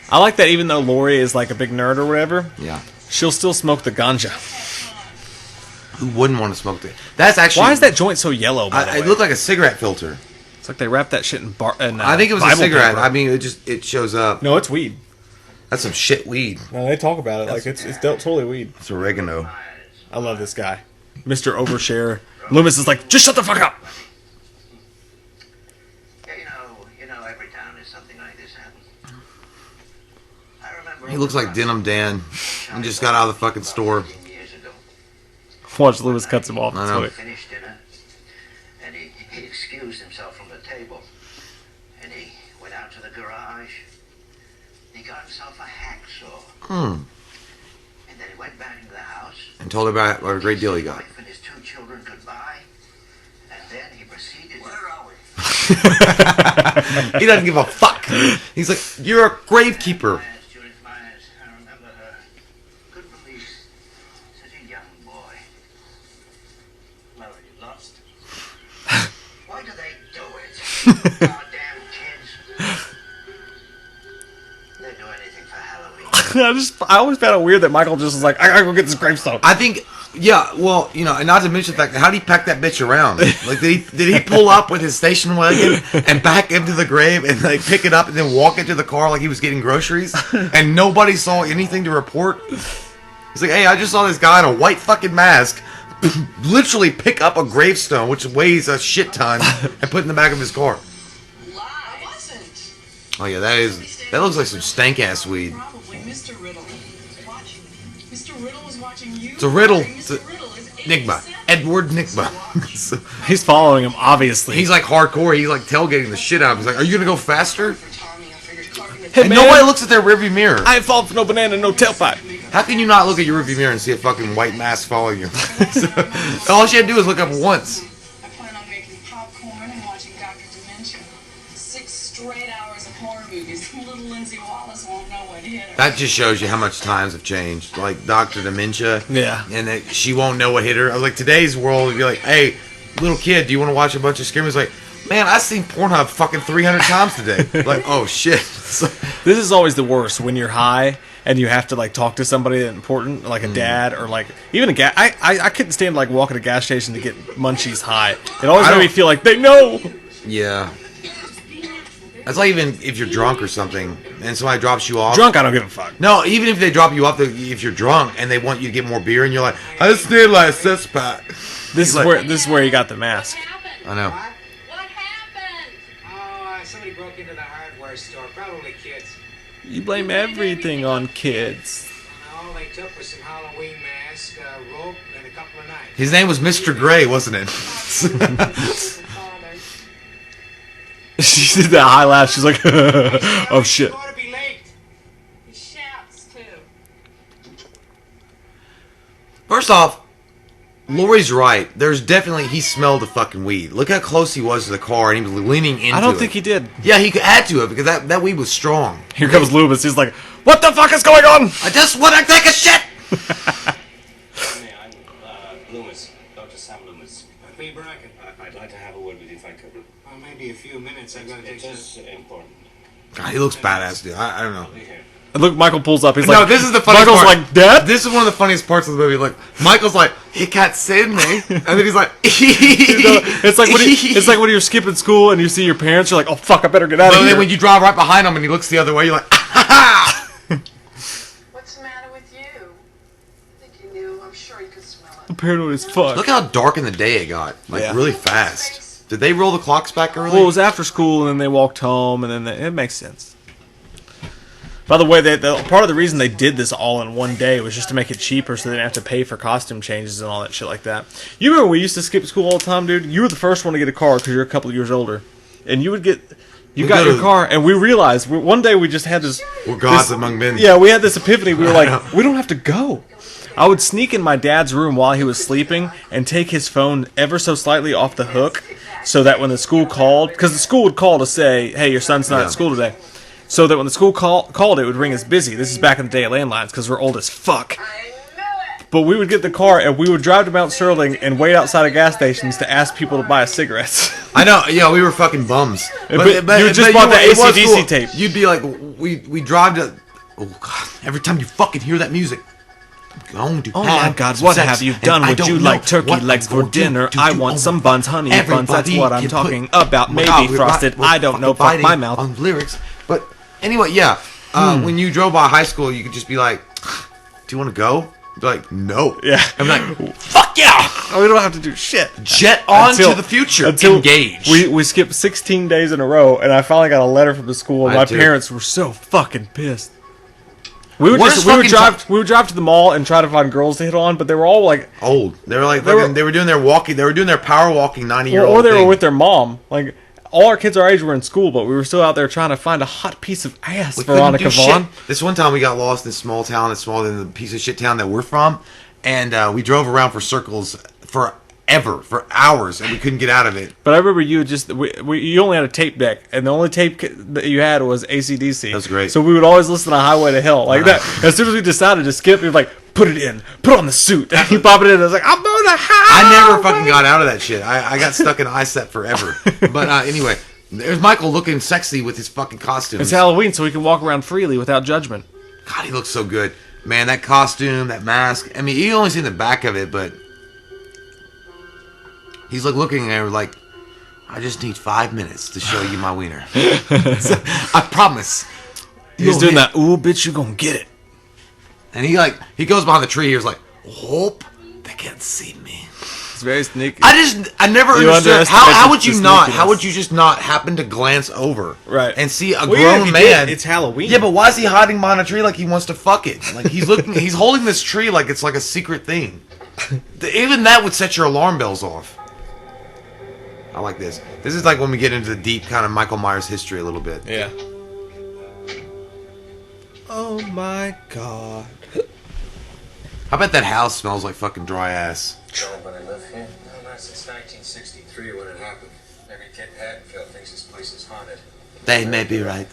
I like that even though Laurie is like a big nerd or whatever, Yeah. she'll still smoke the ganja. Who wouldn't want to smoke it? That's actually... Why is that joint so yellow, by the way? It looked like a cigarette filter. It's like they wrapped that shit in I think it was a Bible cigarette. paper. I mean, it shows up. No, it's weed. That's some shit weed. No, they talk about it like it's totally weed. It's oregano. I love this guy. Mr. Overshare. Loomis is like, just shut the fuck up! Yeah, you know, every time there's something like this happens. I remember He looks like Denim Dan. He just got out of the fucking store. years ago. Watch Loomis cuts him off. I It's know. funny. Finished dinner, and he excused himself from the table, and he went out to the garage. He got himself a hacksaw, and then he went back into the house. And told her about what a great deal he got. Wife and his 2 children goodbye, and then he proceeded. Where are we? He doesn't give a fuck. He's like, you're a gravekeeper. Judith Myers, I remember her. Good release. Such a young boy. Laurie, you lost. Why do they do it? Goddamn kids. They'd do anything for Halloween. I always found it weird that Michael just was like, I gotta go get this gravestone. I think, yeah, well, and not to mention the fact that how did he pack that bitch around? Like, did he pull up with his station wagon and back into the grave and like pick it up and then walk into the car like he was getting groceries and nobody saw anything to report? He's like, hey, I just saw this guy in a white fucking mask literally pick up a gravestone which weighs a shit ton and put it in the back of his car. I wasn't. Oh yeah, that looks like some stank ass weed. Probably Mr. Riddle was watching. Mr. Riddle was watching you. It's a riddle. Mr. Riddle is Nigma. 87. Edward Nigma. So, He's following him, obviously. he's like hardcore. He's like tailgating the shit out of him. He's like, are you gonna go faster? For Tommy, I figured Clark and Hey, And man, nobody looks at their rearview mirror. I ain't falling for no banana, no tailpipe. How can you not look at your rearview mirror and see a fucking white mask following you? All she had to do is look up once. I plan on making popcorn and watching Dr. Dementia. 6 straight hours of horror movies. Little Lindsay Wallace won't know what hit her. That just shows you how much times have changed. Like Dr. Dementia. Yeah. And that she won't know what hit her. Like today's world, would be like, hey, little kid, do you want to watch a bunch of scary movies? Like, Man, I've seen Pornhub fucking 300 times today. Like, oh shit. This is always the worst when you're high and you have to like talk to somebody important, like a dad or like even a gas. I couldn't stand like walking to a gas station to get munchies high. It always made me feel like they know. Yeah. That's like even if you're drunk or something and somebody drops you off. Drunk, I don't give a fuck. No, even if they drop you off, if you're drunk and they want you to get more beer and you're like, I just did like a 6-pack. This is where you got the mask. I know. What happened? Oh, somebody broke into the hardware store. Probably kids. You blame everything on kids. All they took was some Halloween mask, rope, and a couple of knives. His name was Mr. Gray, wasn't it? She did that high laugh. She's like, oh shit. Ought to be late. He shouts too. First off, Laurie's right. There's definitely, he smelled the fucking weed. Look how close he was to the car and he was leaning into it. I don't think he did. Yeah, he had to have because that weed was strong. Here comes Loomis. He's like, what the fuck is going on? I just want to take a shit! I'm Loomis, Dr. Sam Loomis. Be bracket. I'd like to have a word with you if I could. Well, maybe a few minutes. I've got to take It's important. God, he looks badass, dude. I don't know. And look, Michael pulls up. He's No, like, this is the funniest Michael's part. like, Dad? This is one of the funniest parts of the movie. Like, Michael's like, he can't save me. And then he's like, It's like when you're skipping school and you see your parents, you're like, oh fuck, I better get out But of then here. when you drive right behind him and he looks the other way, you're like, ah, What's the matter with you? I think you knew. I'm sure you could smell it. I'm paranoid as fuck. Look how dark in the day it got. Like, Yeah. really fast. Did they roll the clocks back early? Well, it was after school, and then they walked home, and then it makes sense. By the way, part of the reason they did this all in one day was just to make it cheaper so they didn't have to pay for costume changes and all that shit like that. You remember we used to skip school all the time, dude? You were the first one to get a car because you're a couple of years older. And you would get... You got your car, and we realized... One day we just had this... We're gods among men. Yeah, we had this epiphany. We were like, we don't have to go. I would sneak in my dad's room while he was sleeping and take his phone ever so slightly off the hook so that when the school called... Because the school would call to say, hey, your son's not at school today. So that when the school called, it would ring as busy. This is back in the day of landlines because we're old as fuck. But we would get the car and we would drive to Mount Sterling and wait outside of gas stations to ask people to buy us cigarettes. I know, yeah, we were fucking bums. But you just bought the AC/DC tape. You'd be like, we drive to... Oh, God, every time you fucking hear that music... Going to Oh my God, what have you done? Would you like turkey legs for dinner? I want some buns, honey buns, that's what I'm talking about. Maybe frosted, I don't know, fuck my mouth. On lyrics. But anyway, yeah, when you drove by high school, you could just be like, do you want to go? Be like, no. Yeah. I'm like, fuck yeah! We don't have to do shit. Jet on to the future. Engage. We skipped 16 days in a row, and I finally got a letter from the school, and my parents were so fucking pissed. We would drive to the mall and try to find girls to hit on, but they were all like old. They were like they were doing their walking. They were doing their power walking 90-year-old. Or they were with their mom. Like all our kids our age were in school, but we were still out there trying to find a hot piece of ass. Veronica Vaughn. This one time we got lost in a small town that's smaller than the piece of shit town that we're from, and we drove around for circles for hours, and we couldn't get out of it. But I remember you only had a tape deck, and the only tape that you had was AC/DC. That's great. So we would always listen to Highway to Hell like that. As soon as we decided to skip, we were like, put it in, put on the suit. And you pop it in, and I was like, I'm on the highway. I never fucking got out of that shit. I got stuck in iSet forever. But anyway, there's Michael looking sexy with his fucking costume. It's Halloween, so we can walk around freely without judgment. God, he looks so good. Man, that costume, that mask. I mean, you only seen the back of it, but... He's like looking at her like, I just need 5 minutes to show you my wiener. So, I promise. He's doing that, ooh, bitch, you gonna get it. And he goes behind the tree. He's like, hope they can't see me. It's very sneaky. I never understood how would you just not happen to glance over and see a grown man? It's Halloween. Yeah, but why is he hiding behind a tree like he wants to fuck it? Like he's holding this tree like it's like a secret thing. Even that would set your alarm bells off. I like this. This is like when we get into the deep kind of Michael Myers history a little bit. Yeah. Oh my God. I bet that house smells like fucking dry ass. Nobody live here? No, not since 1963 when it happened. Every kid in Haddonfield thinks this place is haunted. They may be right.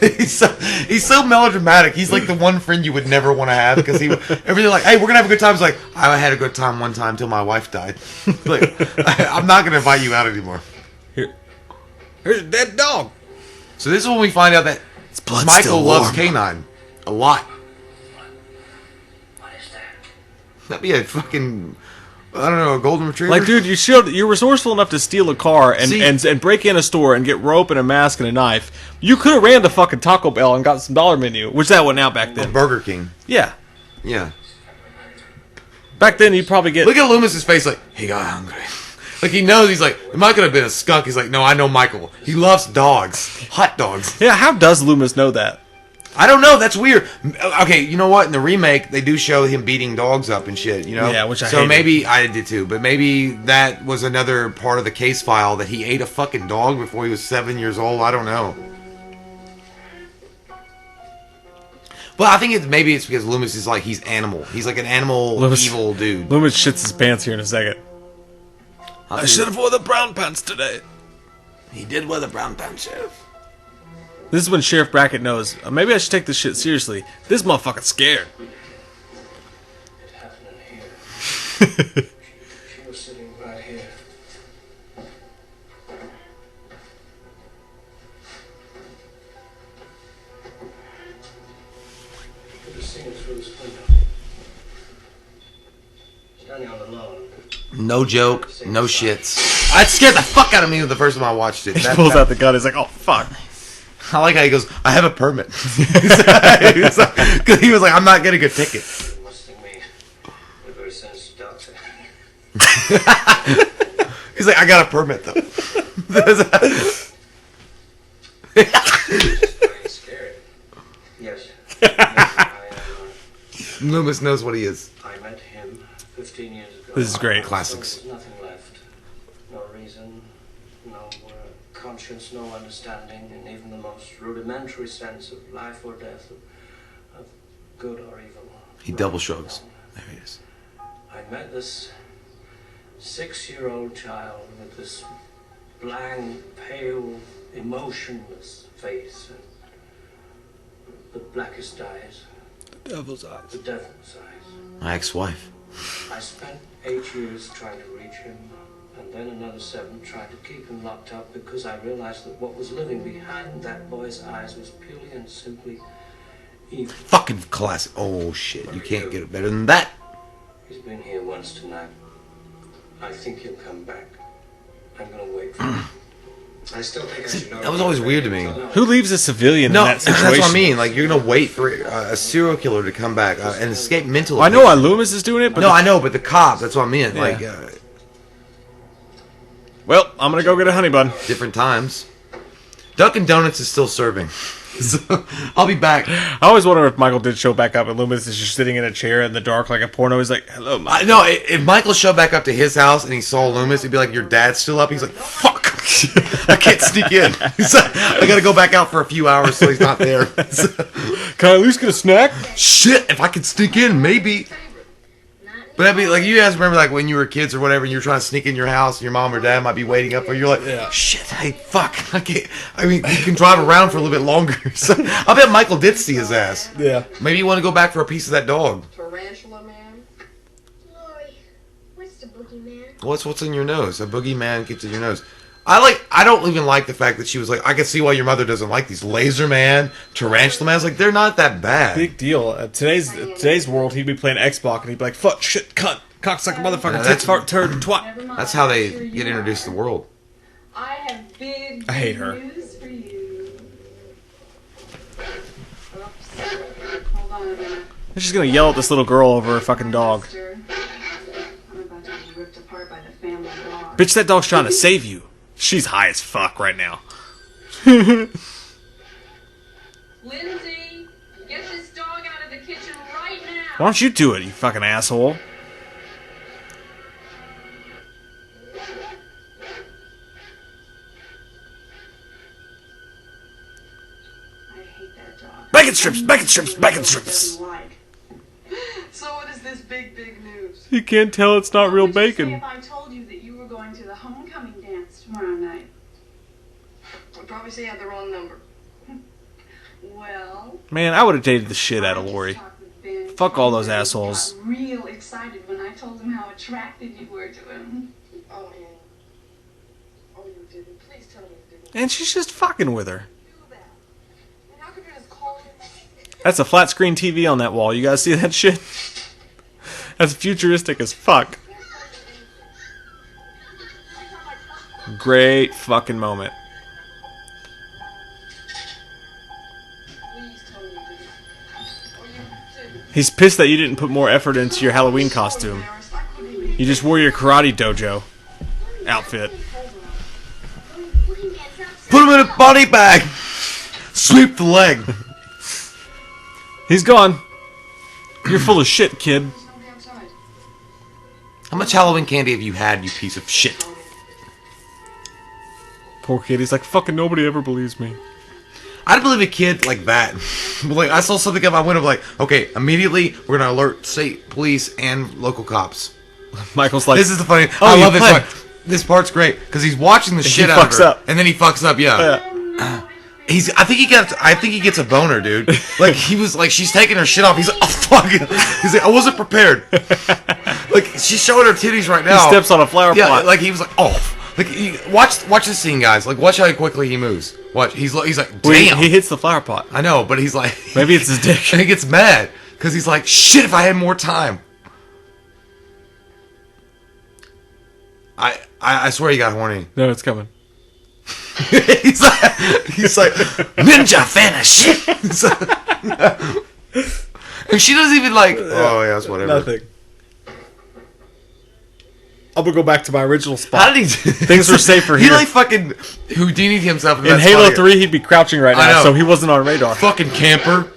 he's so melodramatic. He's like the one friend you would never want to have because everything like, hey, we're gonna have a good time. He's like, I had a good time one time till my wife died. Like, I'm not gonna invite you out anymore. Here's a dead dog. So this is when we find out that Michael loves Canine a lot. What is that? That'd be a fucking, I don't know, a golden retriever. Like, dude, you're resourceful enough to steal a car and break in a store and get rope and a mask and a knife. You could have ran to fucking Taco Bell and got some dollar menu, which that went out back then. Burger King. Yeah. Yeah. Back then, you'd probably get... Look at Loomis's face like, he got hungry. Like, he knows, he's like, it might could have been a skunk. He's like, no, I know Michael. He loves dogs. Hot dogs. Yeah, how does Loomis know that? I don't know. That's weird. Okay, you know what? In the remake, they do show him beating dogs up and shit, you know? Yeah, which I So hated. maybe, I did too, but maybe that was another part of the case file that he ate a fucking dog before he was 7 years old. I don't know. Well, I think maybe it's because Loomis is like, he's animal. He's like an animal, evil dude. Loomis shits his pants here in a second. I should have wore the brown pants today. He did wear the brown pants, Sheriff. This is when Sheriff Brackett knows, maybe I should take this shit seriously. This motherfucker's scared. It happened in here. She was sitting right here. You could have seen it through this window. Standing on the lawn. No joke, no shits. It scared the fuck out of me the first time I watched it. He pulls out the gun, he's like, oh, fuck. I like how he goes, I have a permit. He was like, I'm not getting a ticket. You must think me a very sensitive doctor. He's like, I got a permit, though. Very scary. Yes. Loomis knows what he is. I met him 15 years ago. This is great. Classics. There was nothing left. No reason, no conscience, no understanding, and even the most rudimentary sense of life or death, of good or evil. He double shrugs. There he is. I met this 6-year-old child with this blank, pale, emotionless face and the blackest eyes. The devil's eyes. The devil's eyes. My ex-wife. I spent 8 years trying to reach him, and then another 7 trying to keep him locked up because I realized that what was living behind that boy's eyes was purely and simply evil. Fucking classic. Oh, shit. You can't get it better than that. He's been here once tonight. I think he'll come back. I'm gonna wait for him. I still think I should know. That was always weird to me. Who leaves a civilian in that situation? That's what I mean. Like, you're going to wait for a serial killer to come back and escape mentally. I know why Loomis is doing it, but... No, I know, but the cops, that's what I meant. Yeah. Like, well, I'm going to go get a honey bun. Different times. Dunkin' Donuts is still serving. So, I'll be back. I always wonder if Michael did show back up and Loomis is just sitting in a chair in the dark like a porno. He's like, hello, Michael. No, if Michael showed back up to his house and he saw Loomis, he'd be like, your dad's still up? He's like, fuck. I can't sneak in. He's like, I got to go back out for a few hours so he's not there. Can I at least get a snack? Shit, if I could sneak in, maybe. But I mean, like, you guys remember, like, when you were kids or whatever, and you were trying to sneak in your house, and your mom or dad might be waiting up, or you're like, shit, hey, fuck, I can't. I mean, you can drive around for a little bit longer. So, I bet Michael did see his ass. Yeah. Maybe you want to go back for a piece of that dog. Tarantula man. Laurie, what's the boogeyman? What's in your nose? A boogeyman gets in your nose. I don't even like the fact that she was like, I can see why your mother doesn't like these. Laser Man, Tarantula Man. I was like, they're not that bad. Big deal. Today's world, he'd be playing Xbox and he'd be like, fuck, shit, cunt, cocksucker, motherfucker, tits, fart, turd, twat. That's how they get introduced to the world. I have big I hate her. news for you. Oops. Hold on a minute. She's gonna yell at this little girl over her fucking dog. I'm about to be ripped apart by the family dog. Bitch, that dog's trying to save you. She's high as fuck right now. Lindsay, get this dog out of the kitchen right now. Why don't you do it, you fucking asshole? I hate that dog. Bacon strips, bacon strips, bacon strips. So what is this big news? You can't tell it's not real What would you say bacon. if I told you that you were going to the homecoming dance tomorrow night? I'd probably say you had the wrong number. Well, Man, I would have dated the shit out of I just Laurie. talked with Ben. Fuck all those He assholes. got real excited when I told him how attracted you were to him. Oh, Annie. Oh, you didn't. Please tell me you And she's just fucking with her. That's a flat screen TV on that wall. You guys see that shit? That's futuristic as fuck. Great fucking moment. He's pissed that you didn't put more effort into your Halloween costume. You just wore your karate dojo outfit. Put him in a body bag. Sweep the leg. He's gone. You're full of shit, kid. How much Halloween candy have you had, you piece of shit? Poor kid. He's like, fucking nobody ever believes me. I'd believe a kid like that. Like, I saw something out my window, like, okay, immediately we're gonna alert state police and local cops. Michael's like, this is the funny. I love this part. This part's great because he's watching the shit out of her, and then he fucks up. Yeah. I think he gets a boner, dude. Like he was like, she's taking her shit off. He's like, oh fuck. He's like, I wasn't prepared. Like she's showing her titties right now. He steps on a flower pot. Like he was like, oh. Like watch this scene, guys. Like watch how quickly he moves. Watch. He's like, damn. He hits the flower pot. I know, but he's like, maybe it's his dick. And he gets mad because he's like, shit. If I had more time. I swear he got horny. No, it's coming. he's like ninja fan of shit. And she doesn't even like. Oh yeah, it's whatever. Nothing. I'm gonna go back to my original spot. How did he? Things were safer here. He like fucking Houdini'd himself. In Halo 3, he'd be crouching right now, so he wasn't on radar. Fucking camper.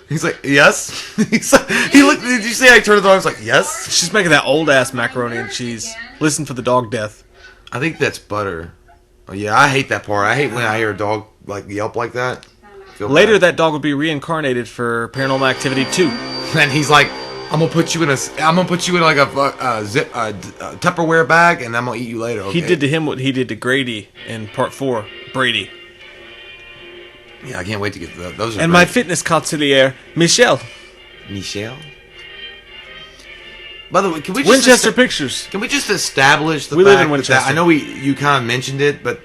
He's like, yes. He's like, he looked. Did you see how he turned it on? I was like, yes. She's making that old ass macaroni and cheese. Listen for the dog death. I think that's butter. Oh, yeah, I hate that part. I hate when I hear a dog like yelp like that. Later, that dog would be reincarnated for Paranormal Activity 2. And he's like, I'm gonna put you in like a Tupperware bag, and I'm gonna eat you later. Okay? He did to him what he did to Grady in Part 4. Brady. Yeah, I can't wait to get those. And my fitness consigliere, Michelle. By the way, can we just Winchester Pictures? Can we just establish the we fact live in Winchester? That I know you kind of mentioned it, but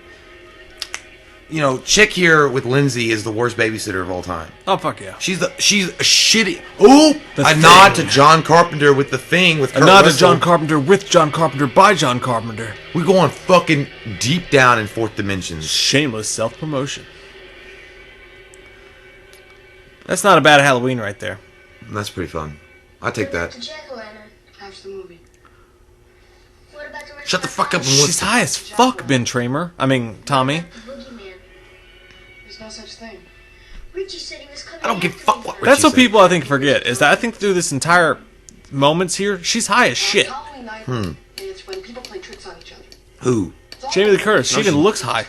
you know, chick here with Lindsay is the worst babysitter of all time. Oh fuck yeah! She's a shitty. Oh, a nod to John Carpenter with The Thing with Kurt a nod Russell. to John Carpenter with John Carpenter by John Carpenter. We're going fucking deep down in fourth dimensions. Shameless self promotion. That's not a bad Halloween right there. That's pretty fun. I take that. After the movie. Shut the fuck up and She's high as fuck, Ben Tramer. I mean, Tommy. There's no such thing. Richie said he was coming. I don't give a fuck what Richie That's what said. people I think forget is that I think through this entire moments here, she's high as shit. It's when people play tricks on each other. Who? Jamie Lee Curtis. She even looks high.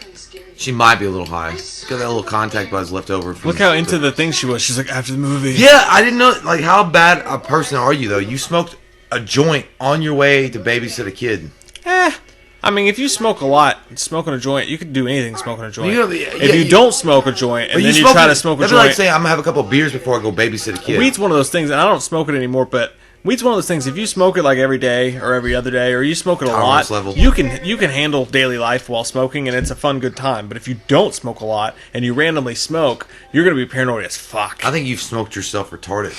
She might be a little high. Got that little contact buzz left over. From Look how into the thing she was. She's like, after the movie. Yeah, I didn't know. Like, how bad a person are you though? You smoked a joint on your way to babysit a kid. I mean, if you smoke a lot, smoking a joint, you can do anything smoking a joint. Yeah, if you don't smoke a joint and then you try to smoke a joint, that's like saying I'm gonna have a couple of beers before I go babysit a kid. Weed's one of those things, and I don't smoke it anymore, but weed's one of those things. If you smoke it like every day or every other day, or you smoke it a lot, you can handle daily life while smoking, and it's a fun, good time. But if you don't smoke a lot and you randomly smoke, you're gonna be paranoid as fuck. I think you've smoked yourself retarded.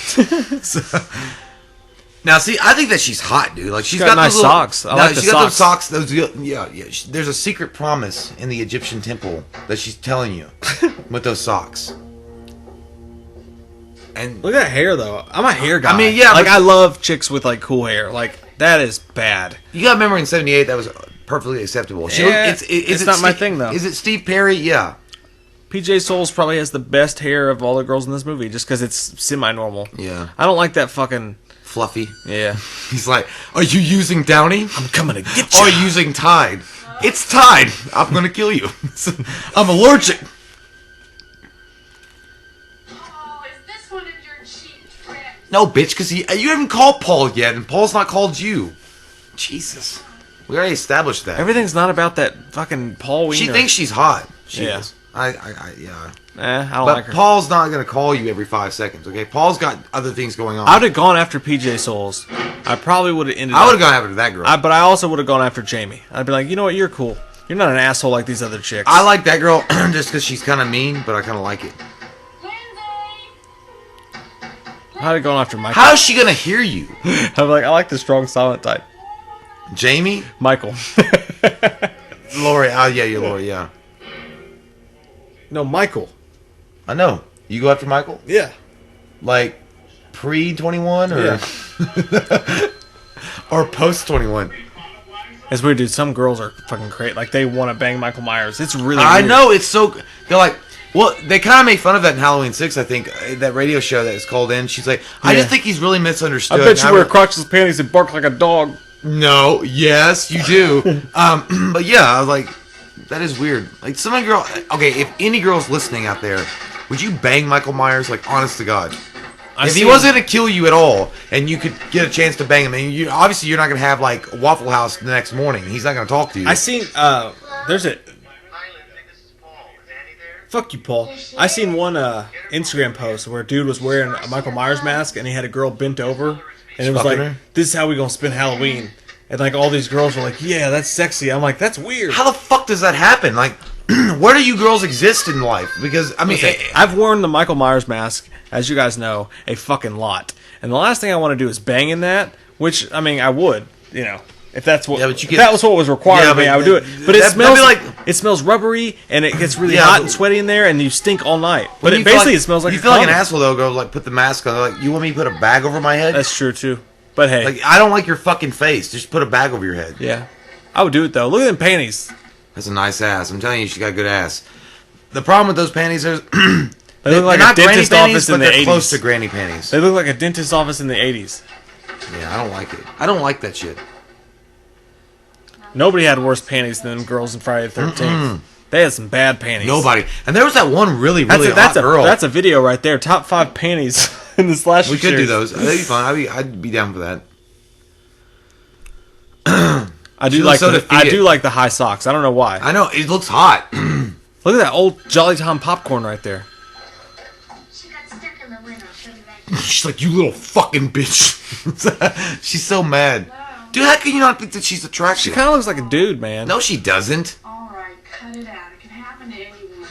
Now, see, I think that she's hot, dude. Like she's got nice those little, socks. I like the she's socks. got those socks. Those, there's a secret promise in the Egyptian temple that she's telling you with those socks. And look at that hair, though. I'm a hair guy. I mean, yeah, like I love chicks with like cool hair. Like that is bad. You gotta remember, in '78, that was perfectly acceptable. It's not my thing, though. Is it Steve Perry? Yeah. PJ Souls probably has the best hair of all the girls in this movie, just because it's semi-normal. Yeah. I don't like that fucking fluffy. Yeah. He's like, are you using Downy? I'm coming to get you. Are you using Tide? It's Tide. I'm gonna kill you. I'm allergic. Oh, is this one of your cheap tricks? No, bitch, because you haven't called Paul yet, and Paul's not called you. Jesus. We already established that. Everything's not about that fucking Paul Wiener. She thinks she's hot. She Yeah. is. Yeah. I don't But like her. Paul's not going to call you every 5 seconds, okay? Paul's got other things going on. I would have gone after PJ Souls. I probably would have ended I would up... have gone after that girl. But I also would have gone after Jamie. I'd be like, you know what, you're cool. You're not an asshole like these other chicks. I like that girl just because she's kind of mean, but I kind of like it. How are you going after Michael? How is she gonna hear you? I'm like, I like the strong silent type. Jamie? Michael. Laurie. Oh, yeah, you're Laurie, yeah. No, Michael. I know. You go after Michael? Yeah. Like, pre-21 or... Yeah. Or post-21? It's weird, dude. Some girls are fucking crazy. Like, they want to bang Michael Myers. It's really I weird. know, it's so... They're like... Well, they kind of made fun of that in Halloween 6, I think. That radio show that was called in. She's like, I just think he's really misunderstood. I bet you wear crotchless panties and bark like a dog. No, yes, you do. But yeah, I was like, that is weird. Like, some girl... Okay, if any girl's listening out there, would you bang Michael Myers? Like, honest to God. If he wasn't going to kill you at all, and you could get a chance to bang him, and obviously you're not going to have, like, Waffle House the next morning. He's not going to talk to you. I seen, there's a... Fuck you, Paul. I seen one Instagram post where a dude was wearing a Michael Myers mask, and he had a girl bent over, and it was like, this is how we gonna spend Halloween. And, like, all these girls were like, yeah, that's sexy. I'm like, that's weird. How the fuck does that happen? Like, where do you girls exist in life? Because, I mean... I've worn the Michael Myers mask, as you guys know, a fucking lot. And the last thing I want to do is bang in that, which, I mean, I would, you know. If that's what if that was what was required of me, I would do it. But it smells rubbery, and it gets really hot and sweaty in there, and you stink all night. But it basically it smells like you feel like an asshole though. Go like put the mask on. They're like, you want me to put a bag over my head? That's true too. But hey, like I don't like your fucking face. Just put a bag over your head. Yeah, I would do it though. Look at them panties. That's a nice ass. I'm telling you, she got a good ass. The problem with those panties is they look like a dentist office in the 80s. Close to granny panties. They look like a dentist office in the 80s. Yeah, I don't like it. I don't like that shit. Nobody had worse panties than girls in Friday the 13th. They had some bad panties. Nobody. And there was that one really hot girl. That's a video right there. Top 5 panties in the slasher We could do those. That'd be fun. I'd be down for that. I do like the high socks. I don't know why. I know. It looks hot. Look at that old Jolly Tom popcorn right there. She got stuck in the window. She's like, you little fucking bitch. She's so mad. Dude, how can you not think that she's attractive? She kind of looks like a dude, man. No, she doesn't. All right, cut it out. It can happen to anyone.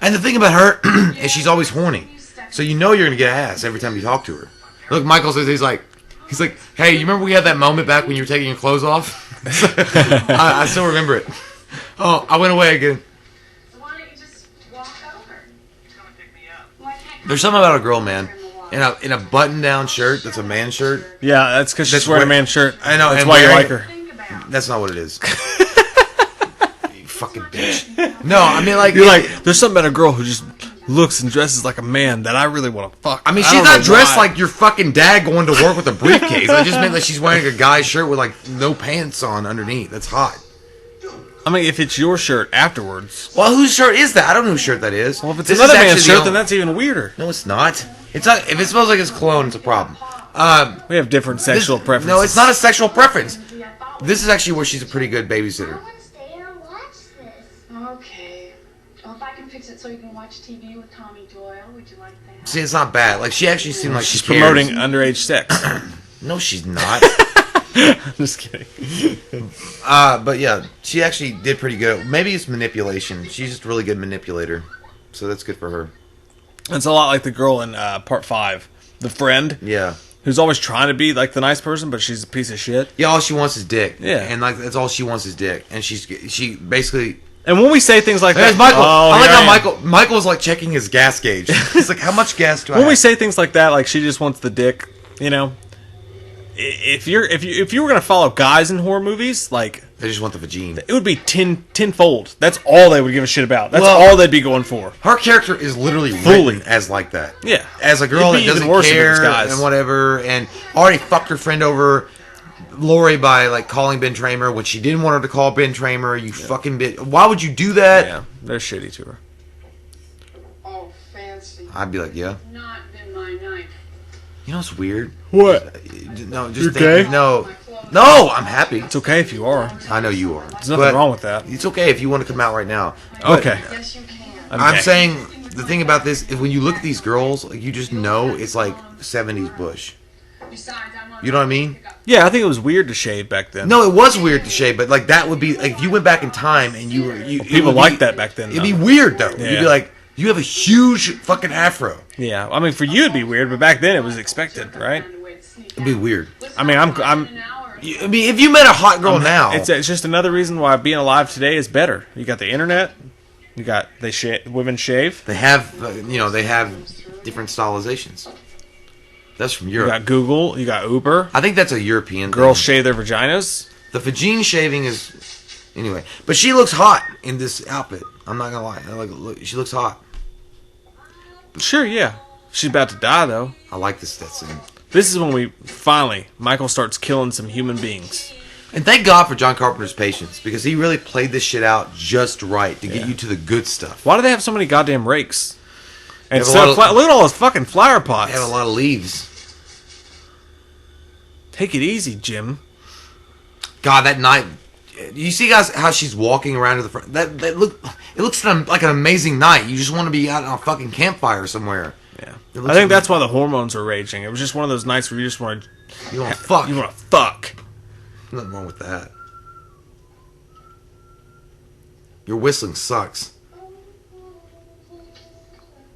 And the thing about her is she's always horny. So you know you're going to get ass every time you talk to her. Look, Michael says, he's like, hey, you remember we had that moment back when you were taking your clothes off? I still remember it. Oh, I went away again. Why don't you just walk over? He's gonna pick me up. There's something about a girl, man. In a button-down shirt that's a man shirt. Yeah, that's because she's wearing a man shirt. I know. That's why you like her. That's not what it is. You fucking bitch. No, I mean like... You're like, there's something about a girl who just looks and dresses like a man that I really want to fuck. I mean, she's not dressed like your fucking dad going to work with a briefcase. I just meant that she's wearing a guy's shirt with like no pants on underneath. That's hot. I mean, if it's your shirt afterwards. Well, whose shirt is that? I don't know whose shirt that is. Well, if it's another man's shirt, then that's even weirder. No, it's not. It's not. If it smells like it's cologne, it's a problem. We have different sexual preferences. No, it's not a sexual preference. This is actually where she's a pretty good babysitter. I want to stay here and watch this. Okay. Well, if I can fix it so you can watch TV with Tommy Doyle, would you like that? See, it's not bad. Like, she actually seemed like she's promoting underage sex. No, she's not. I'm just kidding. But yeah, she actually did pretty good. Maybe it's manipulation. She's just a really good manipulator. So that's good for her. It's a lot like the girl in part 5. The friend. Yeah. Who's always trying to be like the nice person, but she's a piece of shit. Yeah, all she wants is dick. Yeah. And like that's all she wants is dick. And she basically... And when we say things like that... Michael. I like how Michael was like checking his gas gauge. He's like, how much gas do I have? When we say things like that, like she just wants the dick, you know... If you were gonna follow guys in horror movies, like they just want the vagine, it would be tenfold. That's all they would give a shit about. That's all they'd be going for. Her character is literally written as like that. Yeah, as a girl that doesn't care and whatever, and already fucked her friend over, Laurie, by like calling Ben Tramer when she didn't want her to call Ben Tramer. You fucking bitch! Why would you do that? Yeah, they're shitty to her. Oh, fancy. I'd be like, yeah. Not been my night. You know what's weird? What? No, just okay? No, I'm happy. It's okay if you are. I know you are. There's nothing wrong with that. It's okay if you want to come out right now. Okay. Yes, you can. I'm saying the thing about this is when you look at these girls, like, you just know it's like 70s Bush. Besides, I'm You know what I mean? Yeah, I think it was weird to shave back then. No, it was weird to shave, but like that would be like if you went back in time and you were people liked that back then. It'd be weird though. Yeah. You'd be like, you have a huge fucking afro. Yeah, I mean for you it'd be weird, but back then it was expected, right? It'd be weird. I mean, I mean, if you met a hot girl now, it's just another reason why being alive today is better. You got the internet. You got women shave. They have they have different stylizations. That's from Europe. You got Google. You got Uber. I think that's a European Girls thing. shave their vaginas. The vagine shaving is anyway, but she looks hot in this outfit. I'm not gonna lie. Look, she looks hot. Sure, yeah. She's about to die though. I like that scene. This is when Michael starts killing some human beings. And thank God for John Carpenter's patience, because he really played this shit out just right to get you to the good stuff. Why do they have so many goddamn rakes? And look at all those fucking flower pots. They have a lot of leaves. Take it easy, Jim. God, that night. You see, guys, how she's walking around to the front. It looks like an amazing night. You just want to be out on a fucking campfire somewhere. Yeah, I think that's why the hormones are raging. It was just one of those nights where you just want to. You want to fuck. You want to fuck. Nothing wrong with that. Your whistling sucks.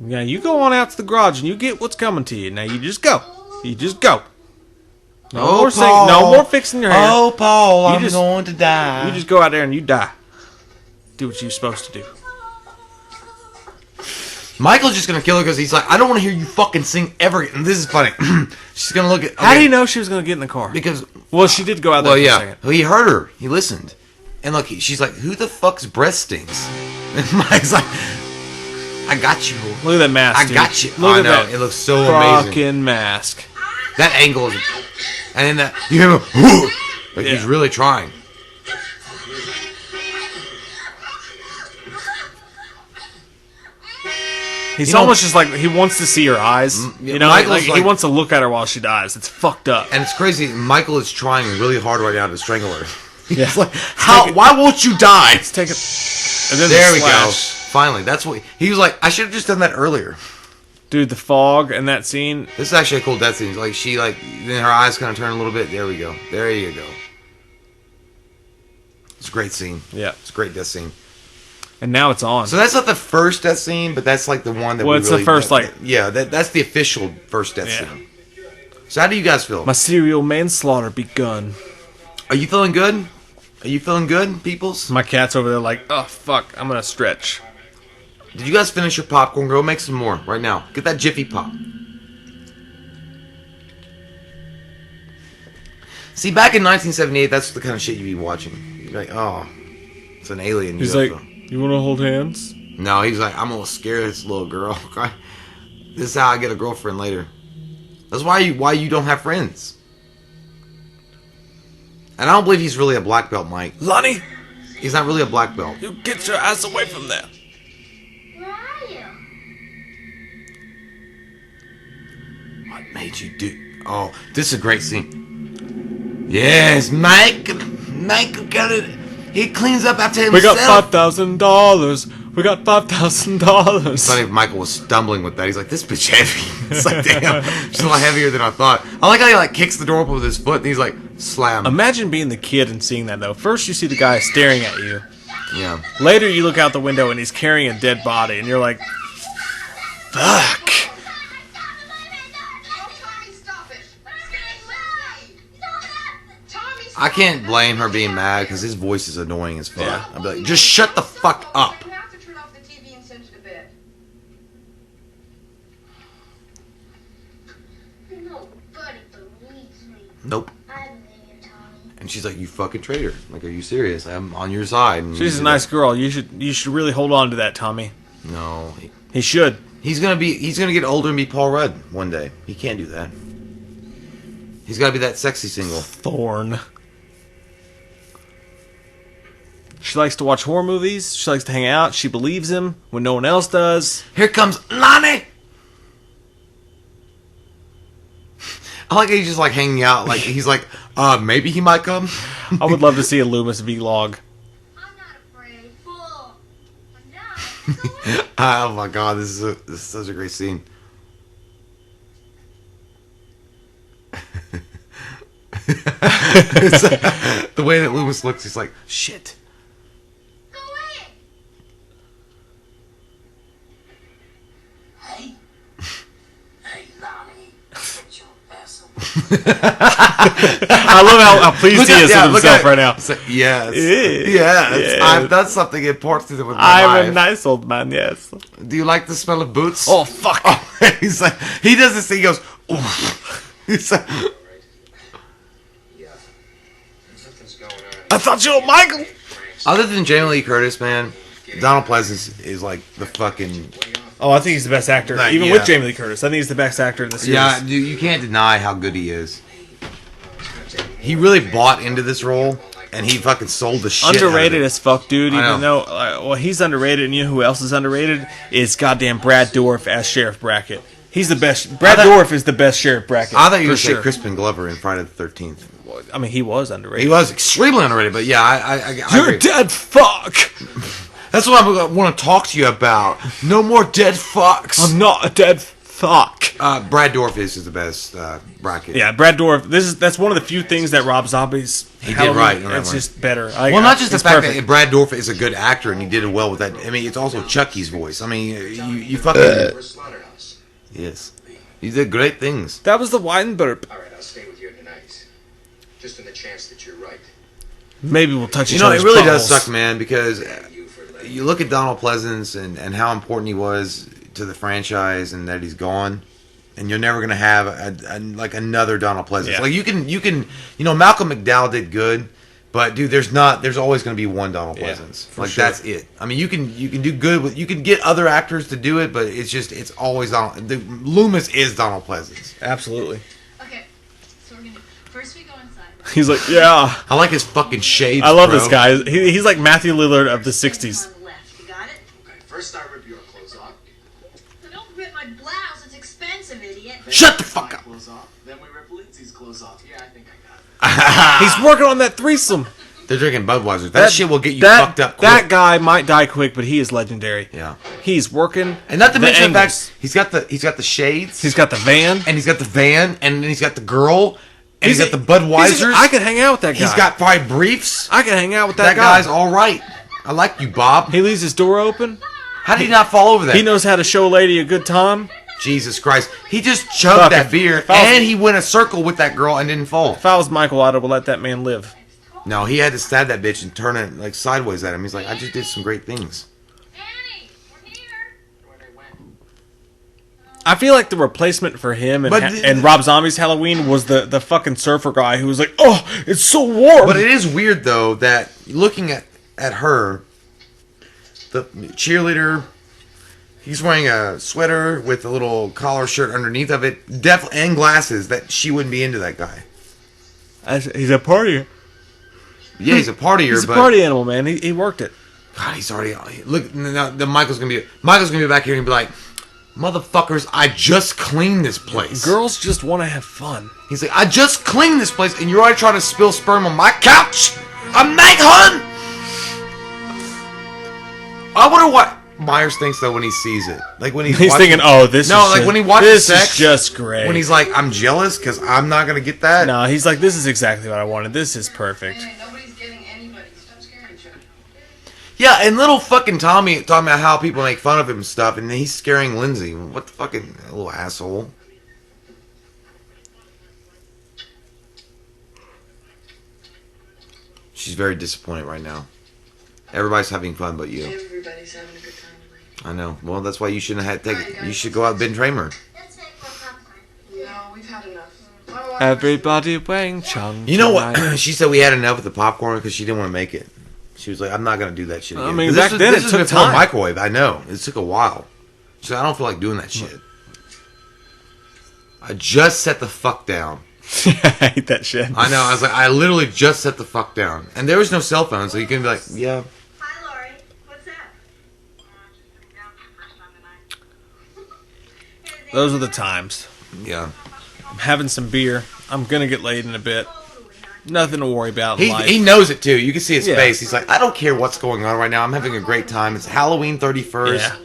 Yeah, you go on out to the garage and you get what's coming to you. Now you just go. You just go. No more Paul. No more fixing your hair. Oh, Paul, I'm going to die. You just go out there and you die. Do what you're supposed to do. Michael's just going to kill her because he's like, I don't want to hear you fucking sing ever again. And this is funny. She's going to look at... Okay. How did he know she was going to get in the car? Because... Well, she did go out there for a second. Well, he heard her. He listened. And look, she's like, who the fuck's breath stings? And Mike's like, I got you. Look at that mask, I got you. Look at that. It looks so amazing. Fucking mask. That angle is... And then that... You hear him... Like he's really trying. He's almost just like he wants to see her eyes. You know, like he wants to look at her while she dies. It's fucked up. And it's crazy. Michael is trying really hard right now to strangle her. Yeah. He's like, how? Why won't you die? Let's take it. And then there we go. Finally, that's what he was like. I should have just done that earlier. Dude, the fog and that scene. This is actually a cool death scene. Like then her eyes kind of turn a little bit. There we go. There you go. It's a great scene. Yeah, it's a great death scene. And now it's on. So that's not the first death scene, but that's like the one that. Well, it's the first that's the official first death scene. So how do you guys feel? My serial manslaughter begun. Are you feeling good? Are you feeling good, peoples? My cat's over there like, oh fuck, I'm gonna stretch. Did you guys finish your popcorn? Go make some more right now. Get that Jiffy Pop. See, back in 1978, that's the kind of shit you'd be watching. You'd be like, oh, it's an alien. He's UFO. like, you want to hold hands? No, he's like, I'm gonna scare this little girl. This is how I get a girlfriend later. That's why you don't have friends. And I don't believe he's really a black belt, Mike. Lonnie, he's not really a black belt. You get your ass away from there. Where are you? What made you do? Oh, this is a great scene. Yes, Mike got it. He cleans up after himself. We got $5,000. We got $5,000. It's funny if Michael was stumbling with that. He's like, this bitch heavy. It's like, damn, she's a lot heavier than I thought. I like how he like kicks the door open with his foot and he's like, slam. Imagine being the kid and seeing that though. First you see the guy staring at you. Yeah. Later you look out the window and he's carrying a dead body and you're like, fuck. I can't blame her being mad because his voice is annoying as fuck. Yeah. I'd be like, just shut the fuck up. You have to turn off the TV and send it to bed. Nobody believes me. Nope. I believe you, Tommy. And she's like, you fucking traitor. Like, are you serious? I'm on your side. And she's a nice girl. You should really hold on to that, Tommy. No. He should. He's gonna get older and be Paul Rudd one day. He can't do that. He's gotta be that sexy single. Thorn. She likes to watch horror movies. She likes to hang out. She believes him when no one else does. Here comes Lonnie! I like how he's just like hanging out. Like he's like, maybe he might come. I would love to see a Loomis vlog. I'm not afraid. Fool. I'm not. Oh my god, this is such a great scene. The way that Loomis looks, he's like, shit. Go ahead. Hey? Hey, Lonnie. Get your ass away. I love how pleased he is with himself right now. Like, yes. I've done something important with my I'm life. a nice old man, yes. Do you like the smell of boots? Oh, fuck. He's like, he does this thing, he goes, oof. He's like, Yeah. Something's going on. I thought you were Michael. other than Jamie Lee Curtis, man, Donald Pleasance is like the fucking... Oh, I think he's the best actor. Even with Jamie Lee Curtis, I think he's the best actor in the series. Yeah, dude, you can't deny how good he is. He really bought into this role, and he fucking sold the shit. Underrated as fuck, dude. I Even though, well, he's underrated, and you know who else is underrated? Is goddamn Brad Dourif as Sheriff Brackett. He's the best. Brad Dourif is the best Sheriff Brackett. I thought you were for going to say Crispin Glover in Friday the 13th. I mean, he was underrated. He was extremely underrated, but yeah, I You're agree. a dead fuck. That's what I want to talk to you about. No more dead fucks. I'm not a dead fuck. Brad Dourif is the best Brackett. Yeah, Brad Dourif. That's one of the few things that Rob Zombie's He did right. on that It's one. just better. Well, not just the it's fact perfect. that Brad Dourif is a good actor and he did it well with that. I mean, it's also Chucky's voice. I mean, you fucking... Yes. He did great things. That was the wine burp. All right, I'll stay with you tonight. Just on the chance that you're right. Maybe we'll touch each You know, other's it really does buttholes. suck, man, because you look at Donald Pleasance and how important he was to the franchise and that he's gone, and you're never going to have like another Donald Pleasance. Yeah. Like you can, Malcolm McDowell did good, but dude, there's always going to be one Donald Pleasance. for Like sure. that's it. I mean, you can do good with, you can get other actors to do it, but it's always Donald. Loomis is Donald Pleasance. Absolutely. Okay, so we're gonna first we go inside. Right? He's like, yeah. I like his fucking shades. I love bro. this guy. He's like Matthew Lillard of the 60s. One left. You got it? Okay, first I rip your clothes off. So don't rip my blouse. It's expensive, idiot. Shut the fuck up. Clothes off. Then we rip Lindsay's clothes off. Yeah, I think I got it. He's working on that threesome. They're drinking Budweiser. That shit will get you that- fucked up quick. That guy might die quick, but he is legendary. Yeah. He's working. And not to mention the angles. fact he's got the shades. He's got the van. And he's got the van, and then he's got the girl, and he's got the He's Budweisers. I could hang out with that guy. He's got 5 briefs. I could hang out with That that guy. guy's all right. I like you, Bob. He leaves his door open. How did he not fall over that? He knows how to show a lady a good time. Jesus Christ. He just chugged Fuck, that if- beer, if I was- and he went a circle with that girl and didn't fall. If I was Michael, I'd have let that man live. No, he had to stab that bitch and turn it like sideways at him. He's like, I just did some great things. Annie, we're here. Where they went. I feel like the replacement for him and, But and Rob Zombie's Halloween was the fucking surfer guy who was like, oh, it's so warm. But it is weird, though, that looking at her, the cheerleader, he's wearing a sweater with a little collar shirt underneath of it, and glasses, that she wouldn't be into that guy. He's a partier. Yeah, he's a partier, He's a but party animal, man. He worked it. God, he's already look. Now, the Michael's gonna be back here and be like, "Motherfuckers, I just cleaned this place." Girls just want to have fun. He's like, "I just cleaned this place, and you're already trying to spill sperm on my couch." I'm Meg Hun. I wonder what Myers thinks though when he sees it. Like when he's watching, thinking, "Oh, this no, is like just, when he watches this sex, is just great." When he's like, "I'm jealous because I'm not gonna get that." No, he's like, "This is exactly what I wanted. This is perfect." Anyway, nobody's getting anybody. Stop scaring each other. Yeah, and little fucking Tommy talking about how people make fun of him and stuff, and he's scaring Lindsay. What the fucking little asshole. She's very disappointed right now. Everybody's having fun but you. Everybody's having a good time. I know. Well, that's why you shouldn't have had to take it. You should go out and binge Raymer. Let's make more popcorn. No, we've had enough. Oh, Everybody Wang Chung. You know what? tonight. She said we had enough with the popcorn because she didn't want to make it. She was like, I'm not going to do that shit again. I mean, This back was- then this it was took before time. microwave. I know. It took a while. She said, I don't feel like doing that shit. I just set the fuck down. I hate that shit. I know. I was like, I literally just set the fuck down. And there was no cell phone, so you can be like, yeah. Hi, Laurie. What's that? Those are the times. Yeah. I'm having some beer. I'm gonna get laid in a bit. Nothing to worry about in life. He knows it too. You can see his Yeah. face. He's like, I don't care what's going on right now. I'm having a great time. It's Halloween 31st. Yeah.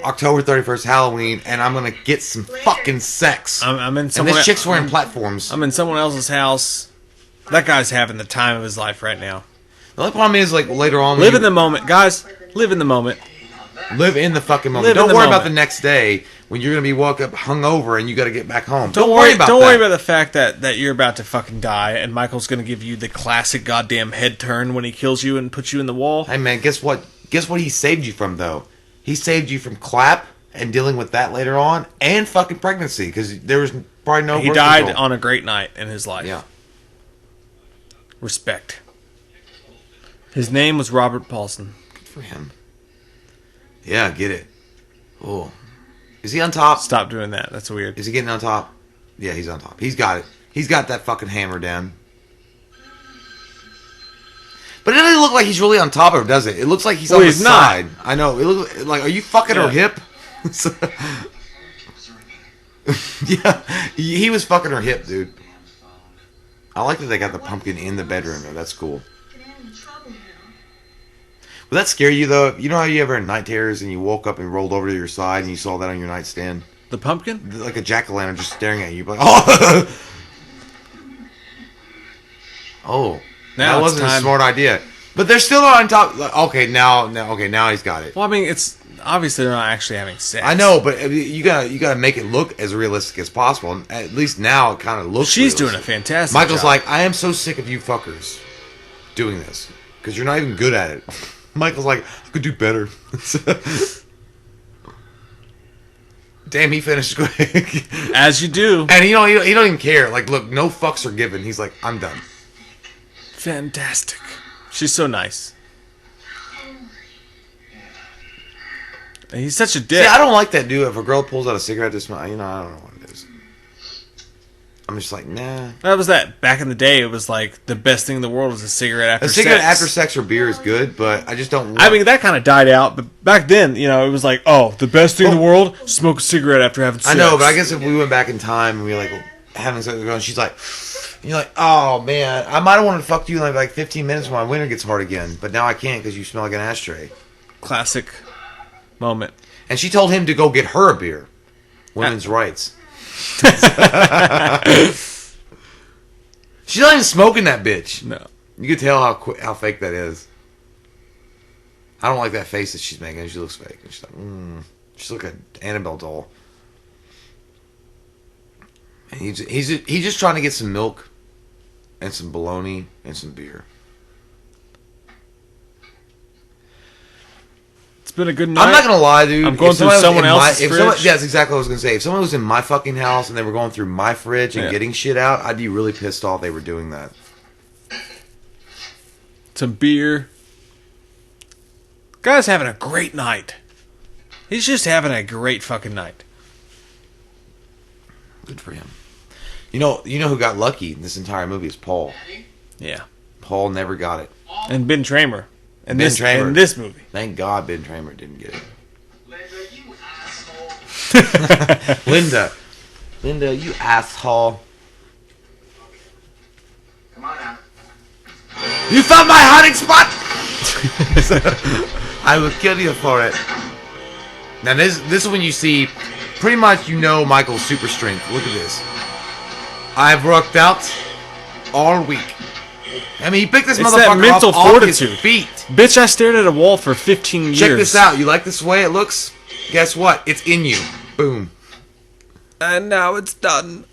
October 31st, Halloween, and I'm gonna get some fucking sex. I'm in And someone. this chick's wearing platforms. I'm in someone else's house, That guy's having the time of his life right now. The only problem is, like, later on... Live in the moment, guys. Live in the moment. Live in the fucking moment. Don't worry about the next day when you're going to be woke up hungover and you got to get back home. Don't worry about that. Don't worry about the fact that you're about to fucking die and Michael's going to give you the classic goddamn head turn when he kills you and puts you in the wall. Hey, man, guess what? Guess what he saved you from, though? He saved you from clap and dealing with that later on and fucking pregnancy because there was probably no... He died on a great night in his life. Yeah. Respect. His name was Robert Paulson. Good for him. Yeah, get it. Oh. Is he on top? Stop doing that. That's weird. Is he getting on top? Yeah, he's on top. He's got it. He's got that fucking hammer down. But it doesn't look like he's really on top of her, does it? It looks like he's on the side. I know. It looks like, are you fucking her hip? Yeah, he was fucking her hip, dude. I like that they got the pumpkin in the bedroom, though. That's cool. Would that scare you, though? You know how you ever had night terrors and you woke up and rolled over to your side and you saw that on your nightstand? The pumpkin? Like a jack-o'-lantern just staring at you. Like, oh! Oh. Now that wasn't a smart idea. But they're still on top. Okay, now he's got it. Well, I mean, it's obviously they're not actually having sex. I know, but you gotta make it look as realistic as possible. And at least now it kind of looks. She's realistic. doing a fantastic Michael's job. like, I am so sick of you fuckers doing this because you're not even good at it. Michael's like, I could do better. Damn, he finished quick. As you do. And he don't even care. Like, look, no fucks are given. He's like, I'm done. Fantastic. She's so nice. And he's such a dick. See, I don't like that dude. If a girl pulls out a cigarette to smoke, I don't know what it is. I'm just like, nah. That was that. Back in the day, it was like the best thing in the world was a cigarette after sex. A cigarette after sex or beer is good, but I just don't I mean, that kind of died out, but back then, it was like, oh, the best thing in the world, smoke a cigarette after having sex. I know, but I guess if we went back in time and we were like having sex with a girl and she's like, and you're like, oh man, I might have wanted to fuck you in like 15 minutes when my winter gets hard again, but now I can't because you smell like an ashtray. Classic moment. And she told him to go get her a beer. Women's rights. She's not even smoking that bitch. No. You can tell how fake that is. I don't like that face that she's making. She looks fake. She's like, she's like an Annabelle doll. And he's just trying to get some milk and some bologna and some beer. It's been a good night. I'm not gonna lie, dude. I'm going through someone else's fridge. That's exactly what I was gonna say. If someone was in my fucking house and they were going through my fridge and getting shit out, I'd be really pissed off they were doing that. Some beer. Guy's having a great night. He's just having a great fucking night. Good for him. You know who got lucky in this entire movie is Paul. Yeah. Paul never got it. And Ben Tramer. In Ben this Tramer. in this movie. Thank God Ben Tramer didn't get it. Linda, you asshole. Linda, you asshole. Come on now. You found my hiding spot! I will kill you for it. Now this is when you see, pretty much Michael's super strength. Look at this. I've worked out all week. I mean, he picked this motherfucker off his feet. Bitch, I stared at a wall for 15 years. Check this out. You like this way it looks? Guess what? It's in you. Boom. And now it's done.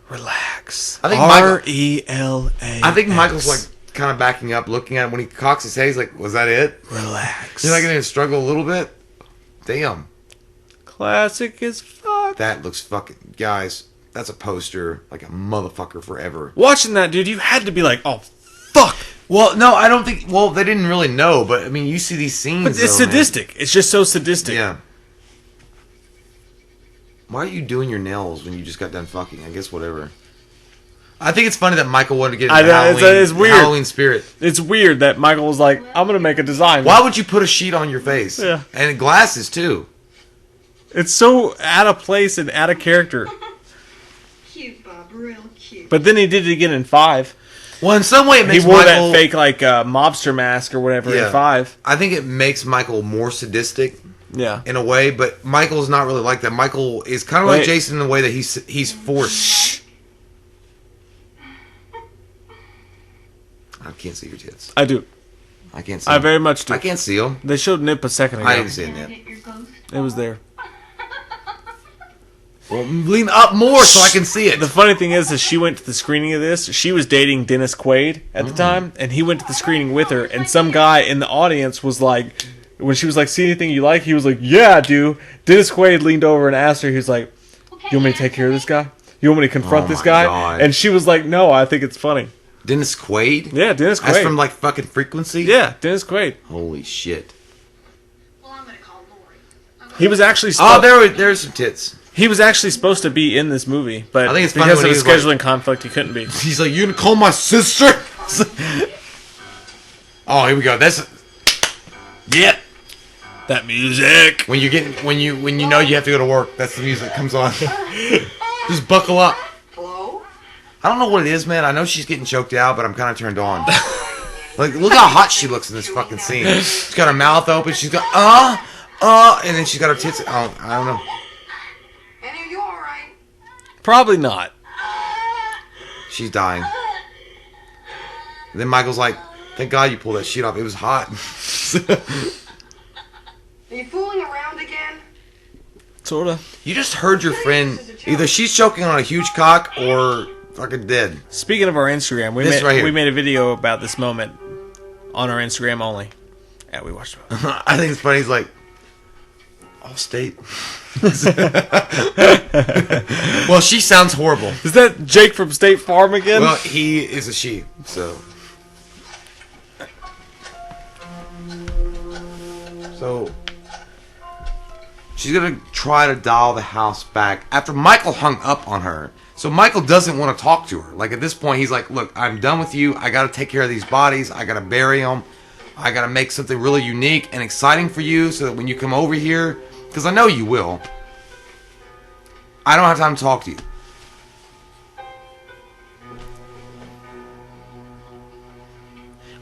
Relax. I think R-E-L-A-X. I think Michael's like kind of backing up, looking at it. When he cocks his head, he's like, was that it? Relax. You're not going to struggle a little bit? Damn. Classic as fuck. That looks fucking... Guys, that's a poster like a motherfucker forever. Watching that, dude, you had to be like, oh, fuck. Well, no, I don't think... Well, they didn't really know, but, I mean, you see these scenes, but it's sadistic. Man. It's just so sadistic. Yeah. Why are you doing your nails when you just got done fucking? I guess whatever. I think it's funny that Michael wanted to get into it's weird. Halloween spirit. It's weird that Michael was like, I'm going to make a design. Why would you put a sheet on your face? Yeah. And glasses, too. It's so out of place and out of character. Cute, Bob. Real cute. But then he did it again in 5. Well, in some way, it makes Michael... He wore Michael, that fake, like, mobster mask or whatever in 5. I think it makes Michael more sadistic. Yeah. In a way, but Michael's not really like that. Michael is kind of like Jason in the way that he's forced. can't see your tits. I do. I can't see I them. very much do. I can't see them. They showed nip a second ago. I didn't see a nip. It was there. Well, lean up more so I can see it. The funny thing is she went to the screening of this. She was dating Dennis Quaid at the time, and he went to the screening with her. And some guy in the audience was like, when she was like, "See anything you like?" He was like, "Yeah, I do." Dennis Quaid leaned over and asked her. He was like, "You want me to take care of this guy? You want me to confront this guy?" God. And she was like, "No, I think it's funny." Dennis Quaid? Yeah, Dennis Quaid. That's from like fucking Frequency? Yeah, Dennis Quaid. Holy shit. Well, I'm gonna call Laurie. He was actually there's some tits. He was actually supposed to be in this movie, but I think it's funny because of when a he was scheduling conflict, he couldn't be. He's like, "You gonna call my sister?" Oh, here we go. That's yeah. That music. When you know you have to go to work, that's the music that comes on. Just buckle up. Hello? I don't know what it is, man. I know she's getting choked out, but I'm kind of turned on. Like, look how hot she looks in this fucking scene. She's got her mouth open. She's got and then she's got her tits. Oh, I don't know. Annie, are you all right? Probably not. She's dying. And then Michael's like, "Thank God you pulled that shit off. It was hot." Are you fooling around again? Sorta. You just heard your friend. Either she's choking on a huge cock or fucking dead. Speaking of our Instagram, we made a video about this moment on our Instagram only. Yeah, we watched it. I think it's funny. He's like, Allstate. Well, she sounds horrible. Is that Jake from State Farm again? Well, he is a she, so. She's going to try to dial the house back after Michael hung up on her. So Michael doesn't want to talk to her. Like, at this point, he's like, "Look, I'm done with you. I got to take care of these bodies. I got to bury them. I got to make something really unique and exciting for you so that when you come over here, because I know you will, I don't have time to talk to you."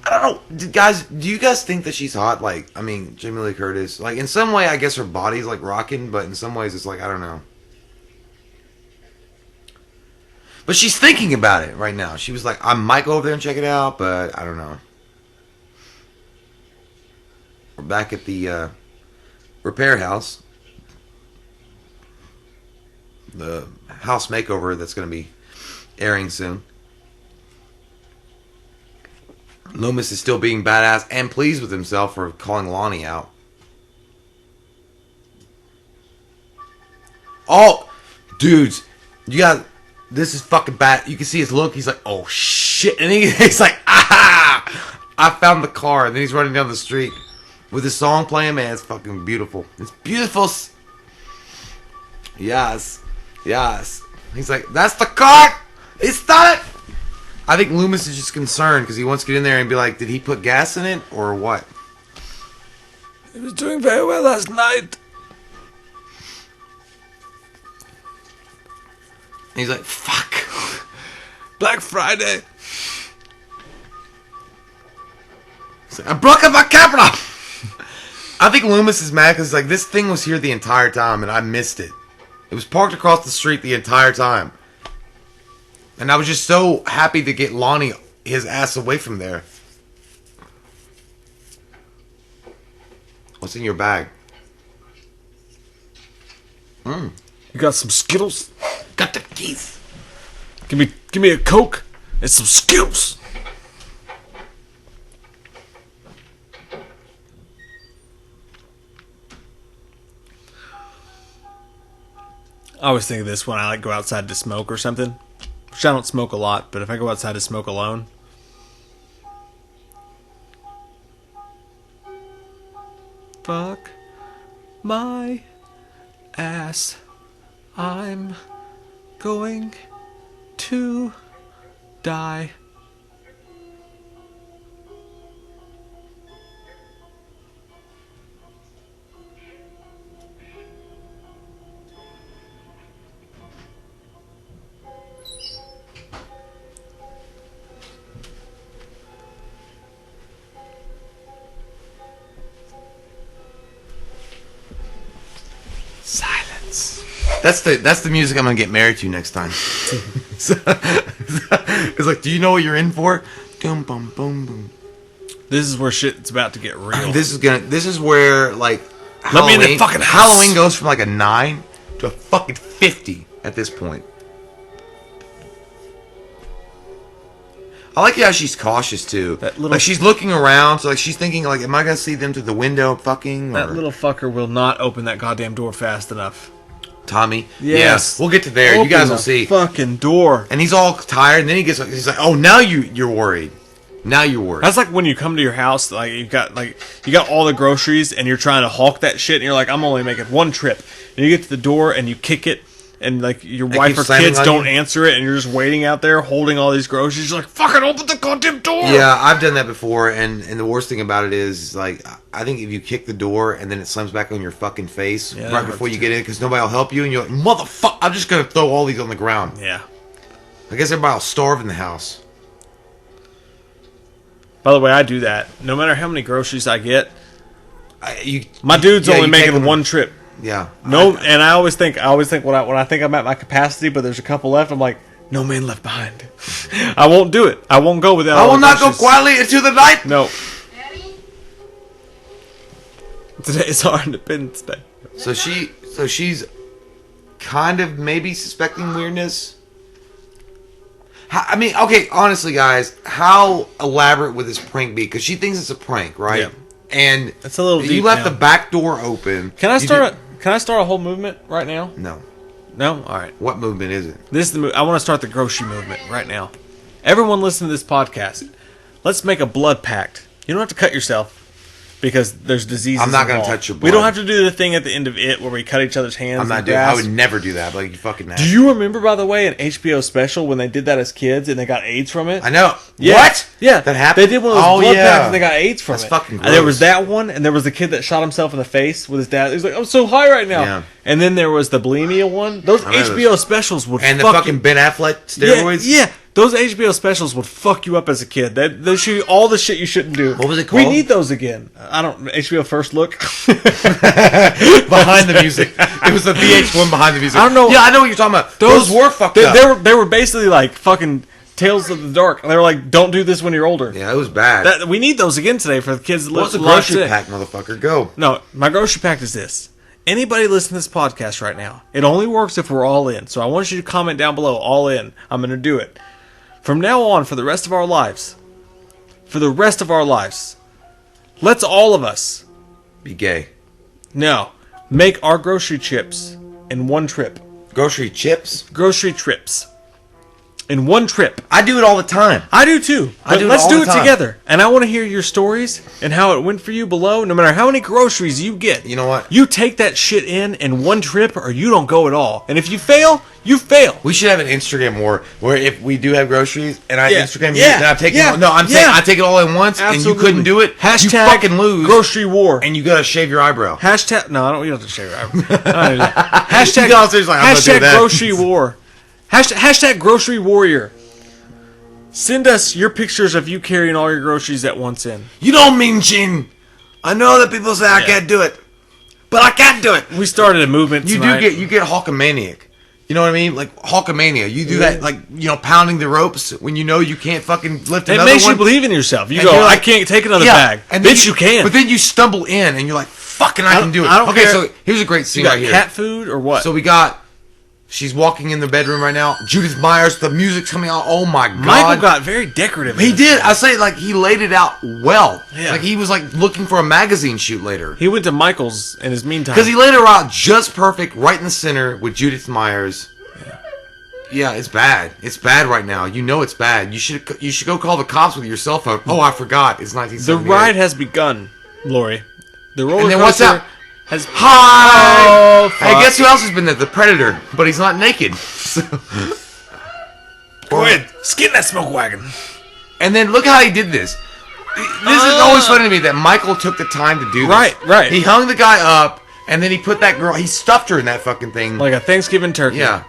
I don't know, guys. Do you guys think that she's hot? Like, I mean, Jamie Lee Curtis. Like, in some way, I guess her body's like rocking, but in some ways, it's like, I don't know. But she's thinking about it right now. She was like, "I might go over there and check it out, but I don't know." We're back at the repair house, the house makeover that's going to be airing soon. Loomis is still being badass and pleased with himself for calling Lonnie out. Oh, dudes, this is fucking bad. You can see his look. He's like, "Oh shit," and he's like, "Ah, I found the car." And then he's running down the street with his song playing. Man, it's fucking beautiful. It's beautiful. Yes. He's like, "That's the car. It's not." I think Loomis is just concerned because he wants to get in there and be like, "Did he put gas in it or what?" He was doing very well last night. And he's like, "Fuck. Black Friday." He's like, "I broke up my capital." I think Loomis is mad because like, this thing was here the entire time and I missed it. It was parked across the street the entire time. And I was just so happy to get Lonnie his ass away from there. What's in your bag? You got some Skittles? Got the keys. Give me a Coke and some Skittles. I always think of this when I like go outside to smoke or something. Which I don't smoke a lot, but if I go outside to smoke alone, fuck my ass, I'm going to die. Silence. That's the music I'm gonna get married to next time. It's like, "Do you know what you're in for?" Boom, boom, boom, boom. This is where shit's about to get real. This is where like let me in the fucking house. Halloween goes from like a 9 to a fucking 50 at this point. I like how she's cautious too. Like she's looking around, so like she's thinking like, am I gonna see them through the window fucking? That little fucker will not open that goddamn door fast enough. Tommy. Yes. Yeah, we'll get to there. Open you guys will see. Fucking door. And he's all tired, and then he's like, oh, now you're worried. Now you're worried. That's like when you come to your house, like you got all the groceries, and you're trying to hawk that shit, and you're like, I'm only making one trip. And you get to the door, and you kick it, and like your wife or kids don't answer it, and you're just waiting out there holding all these groceries. You're like, fucking open the goddamn door. Yeah, I've done that before, and the worst thing about it is like, I think if you kick the door and then it slams back on your fucking face right before you get in, because nobody will help you, and you're like, motherfucker, I'm just gonna throw all these on the ground. Yeah. I guess everybody will starve in the house. By the way, I do that. No matter how many groceries I get, my dude's only making one trip. Yeah. No, and I always think when I think I'm at my capacity, but there's a couple left, I'm like, no man left behind. I won't do it. I won't go without. I will not go quietly into the night. No. Today is our Independence Day. So she's kind of maybe suspecting weirdness. I mean, okay, honestly, guys, how elaborate would this prank be? Because she thinks it's a prank, right? Yeah. And it's a little deep. You left the back door open. Can I start a whole movement right now? No. No? All right. What movement is it? This is the I want to start the grocery movement right now. Everyone listen to this podcast. Let's make a blood pact. You don't have to cut yourself. Because there's diseases. I'm not going to touch your blood. We don't have to do the thing at the end of it where we cut each other's hands. I'm not doing. I would never do that. Like you fucking. Do you remember, by the way, an HBO special when they did that as kids and they got AIDS from it? I know. Yeah. What? Yeah, that happened. They did one of those blood packs and they got AIDS from it. That's fucking gross. And there was that one, and there was the kid that shot himself in the face with his dad. He was like, "I'm so high right now." Yeah. And then there was the bulimia one. Those HBO specials would and the fucking Ben Affleck steroids. Yeah. Those HBO specials would fuck you up as a kid. They show you all the shit you shouldn't do. What was it called? We need those again. I don't. HBO First Look. Behind the music. It was the VH1 behind the music. I don't know. Yeah, I know what you're talking about. Those were fucked up. They were basically like fucking Tales of the Dark. They were like, don't do this when you're older. Yeah, it was bad. We need those again today for the kids that live. What's a grocery pack, motherfucker? Go. No, my grocery pack is this. Anybody listening to this podcast right now, it only works if we're all in. So I want you to comment down below, all in. I'm going to do it. From now on, for the rest of our lives, let's all of us be gay. No. Make our grocery trips in one trip. Grocery chips? Grocery trips. In one trip. I do it all the time. I do too. But let's do it together. And I want to hear your stories and how it went for you below. No matter how many groceries you get. You know what? You take that shit in one trip or you don't go at all. And if you fail, you fail. We should have an Instagram where if we do have groceries and I Instagram you, then I'm taking saying I take it all at once. Absolutely. And you couldn't do it. Hashtag you fucking lose. Grocery war. And you gotta shave your eyebrow. Hashtag no, I don't. You don't have to shave your eyebrow. Hashtag grocery war. Hashtag grocery warrior. Send us your pictures of you carrying all your groceries at once in. You don't mean Gene. I know that people say I can't do it, but I can do it. We started a movement tonight. You get Hulkamaniac. You know what I mean? Like Hulkamania. You do that, like, pounding the ropes when you know you can't fucking lift another one. It makes you believe in yourself. You go, like, I can't take another bag. And bitch, you can. But then you stumble in and you're like, fucking, I can do it. I don't care. So here's a great scene right here. Cat food or what? So we got... She's walking in the bedroom right now. Judith Myers, the music's coming out. Oh my God. Michael got very decorative. He did. I say, like, he laid it out well. Yeah. Like, he was, like, looking for a magazine shoot later. He went to Michael's in his meantime. Because he laid her out just perfect, right in the center with Judith Myers. Yeah, it's bad. It's bad right now. You know it's bad. You should go call the cops with your cell phone. Oh, I forgot. It's 1978. The ride has begun, Laurie. The roller coaster. And then what's up? Hi! Oh, hey, guess who else has been there? The Predator. But he's not naked. So. Go ahead. Skin that smoke wagon. And then look how he did this. This is always funny to me that Michael took the time to do this. Right. He hung the guy up, and then he put that girl... He stuffed her in that fucking thing. Like a Thanksgiving turkey. Yeah.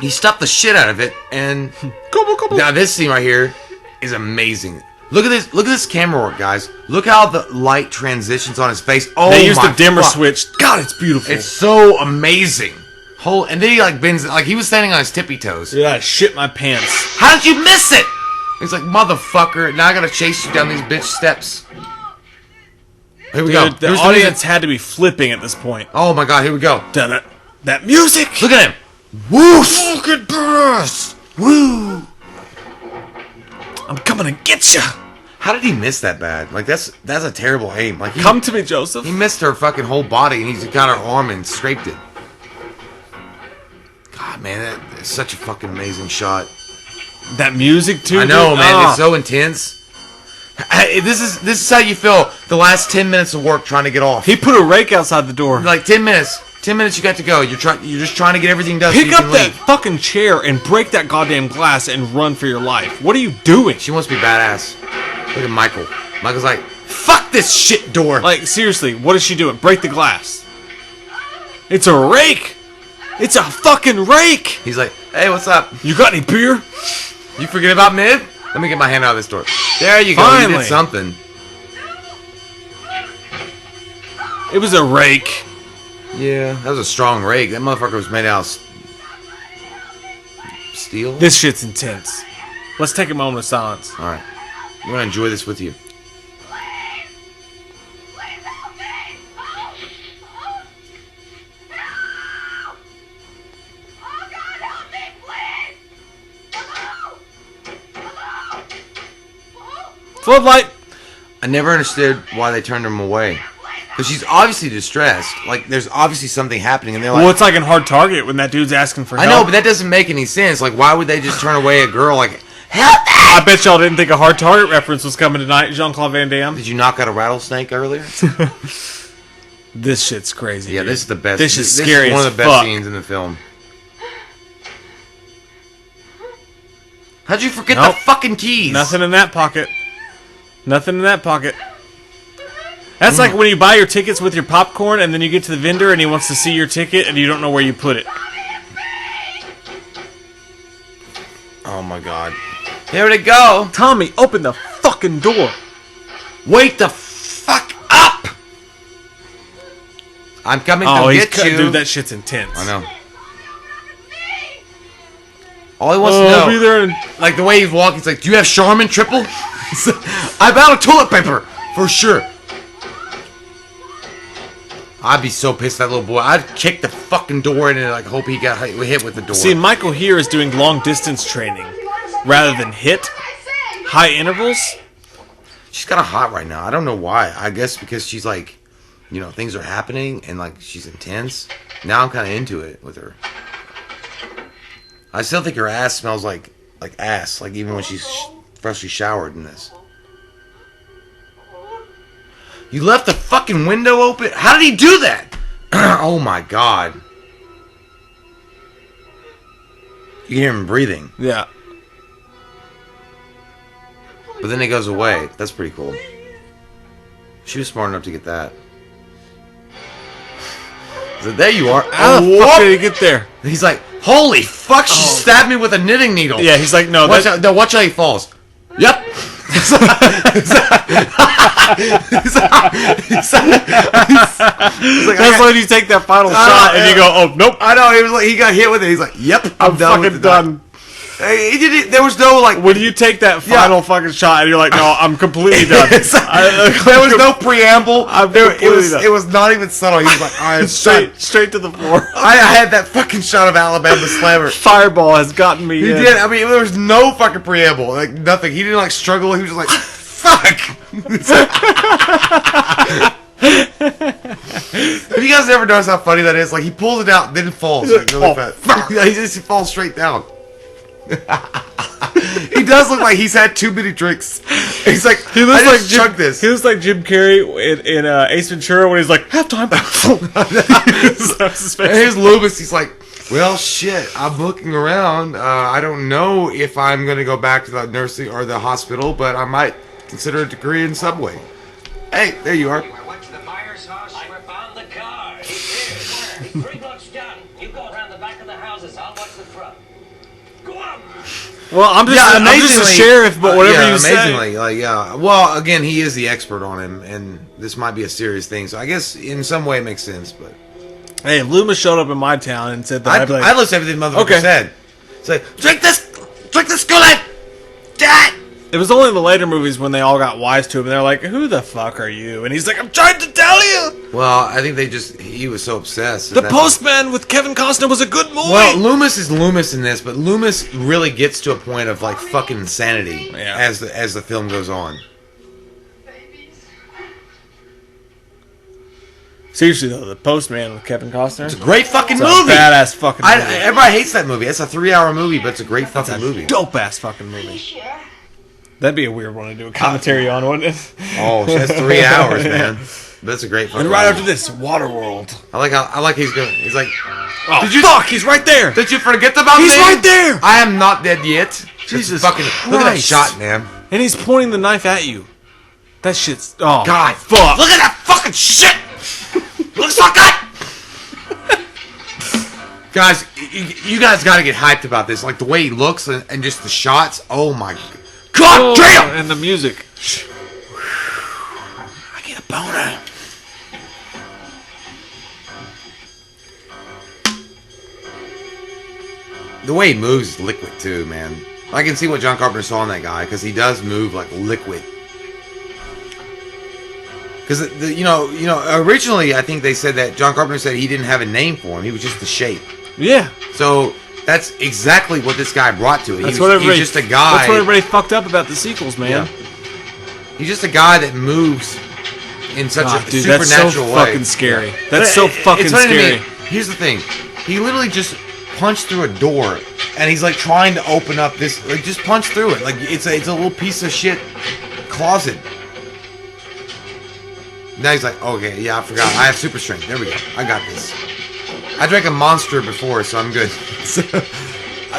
He stuffed the shit out of it, and... Gobble. Now this scene right here is amazing. Look at this camera work, guys. Look how the light transitions on his face. Oh, they used the dimmer switch. God, it's beautiful. It's so amazing. And then he like bends, like he was standing on his tippy toes. Yeah, I shit my pants. How did you miss it? He's like, motherfucker, now I gotta chase you down these bitch steps. Here we go. The audience had to be flipping at this point. Oh my god, here we go. That music! Look at him! Woo! Look at this! Woo! I'm coming to get you! How did he miss that bad? Like, that's a terrible aim. Like, come to me, Joseph. He missed her fucking whole body, and he's got her arm and scraped it. God, man, that's such a fucking amazing shot. That music, too? I know, man. It's so intense. This is how you feel the last 10 minutes of work trying to get off. He put a rake outside the door. Like 10 minutes. 10 minutes you got to go. You're just trying to get everything done. Pick up that fucking chair and break that goddamn glass and run for your life. What are you doing? She wants to be badass. Look at Michael. Michael's like, fuck this shit door. Like, seriously, what is she doing? Break the glass. It's a rake. It's a fucking rake. He's like, hey, what's up? You got any beer? You forget about Mid? Let me get my hand out of this door. There you go. Finally. You did something. It was a rake. Yeah, that was a strong rake. That motherfucker was made out of steel. This shit's intense. Let's take a moment of silence. All right. I'm going to enjoy this with you. Floodlight. I never understood why they turned him away. Because she's obviously distressed. Like, there's obviously something happening. And they're like... Well, it's like in Hard Target when that dude's asking for help. I know, but that doesn't make any sense. Like, why would they just turn away a girl like... Help me! I bet y'all didn't think a Hard Target reference was coming tonight, Jean-Claude Van Damme. Did you knock out a rattlesnake earlier? This shit's crazy. Yeah, dude. this is the best. This is scary. This is one of the best scenes in the film. How'd you forget the fucking keys? Nothing in that pocket. Nothing in that pocket. That's like when you buy your tickets with your popcorn and then you get to the vendor and he wants to see your ticket and you don't know where you put it. Oh my god. There to go. Tommy, open the fucking door. Wake the fuck up. I'm coming to get you. Dude, that shit's intense. I know. All he wants to know, be there and... like the way he's walking, he's like, do you have Charmin triple? I'm out of toilet paper, for sure. I'd be so pissed at that little boy. I'd kick the fucking door in and like hope he got hit with the door. See, Michael here is doing long distance training rather than hit high intervals. She's kind of hot right now. I don't know why. I guess because she's like, you know, things are happening and like she's intense. Now I'm kind of into it with her. I still think her ass smells like ass. Like even when she's freshly showered in this. You left the fucking window open? How did he do that? Oh my god. You can hear him breathing. Yeah. But then it goes away. That's pretty cool. She was smart enough to get that. So there you are. How the fuck did he get there? He's like, holy fuck, she stabbed me with a knitting needle. Yeah, he's like, no. Watch how he falls. Yep. That's when you take that final shot and you go, oh nope. I know, he was like, he got hit with it. He's like, yep, I'm done fucking done. He did it. There was no like. When you take that final fucking shot and you're like, no, I'm completely done. There was no preamble. It was not even subtle. He was like, all right, straight to the floor. I had that fucking shot of Alabama Slammer. Fireball has gotten me. He did. I mean, there was no fucking preamble. Like nothing. He didn't like struggle. He was just like, fuck. Have you guys ever noticed how funny that is? Like he pulls it out, then it falls. Like, really fast. Yeah, he falls straight down. He does look like he's had too many drinks. He's like, he looks like Jim, this. He looks like Jim Carrey in Ace Ventura when he's like, halftime. Here's Loomis. He's like, well, shit. I'm looking around. I don't know if I'm going to go back to the nursing or the hospital, but I might consider a degree in Subway. Hey, there you are. I went to the Myers house. I found the car. He's here. He's 3 blocks down. You go around the back of the houses. I'll watch the front. Go on. Well, I'm just a sheriff, but whatever you say. Amazingly, like, yeah. Well, again, he is the expert on him, and this might be a serious thing. So I guess in some way it makes sense. But hey, if Loomis showed up in my town and said that, I'd be like, I listened to everything the motherfucker said. It's like, drink this Kool-Aid, Dad. It was only in the later movies when they all got wise to him, and they're like, "Who the fuck are you?" And he's like, "I'm trying to tell you." Well, I think he was so obsessed. The Postman with Kevin Costner was a good movie. Well, Loomis is Loomis in this, but Loomis really gets to a point of like fucking insanity as the film goes on. Seriously though, The Postman with Kevin Costner. It's a great fucking it's movie. A badass fucking movie. Everybody hates that movie. It's a 3-hour movie, but it's a great fucking movie. Dope ass fucking movie. That'd be a weird one to do a commentary on, wouldn't it? Oh, that's 3 hours, man. That's a great fucking And right movie. after this, Waterworld. I like he's like, oh, did you fuck? He's right there. Did you forget about me? He's right there. I am not dead yet. Jesus fucking Christ. Look at that shot, man. And he's pointing the knife at you. That shit's God, fuck. Look at that fucking shit. Looks so good. Guys, you guys got to get hyped about this. Like the way he looks and just the shots. Oh my God damn! And the music. I get a boner. The way he moves is liquid too, man. I can see what John Carpenter saw in that guy because he does move like liquid. Because originally I think they said that John Carpenter said he didn't have a name for him. He was just the shape. Yeah. So that's exactly what this guy brought to it. He's just a guy. That's what everybody fucked up about the sequels, man. Yeah. He's just a guy that moves in such a dude, supernatural that's so way. Fucking scary. That's so fucking scary. Here's the thing. He literally just punched through a door, and he's like trying to open up this. Like just punch through it. Like it's a little piece of shit closet. Now he's like, okay, yeah, I forgot. I have super strength. There we go. I got this. I drank a Monster before, so I'm good.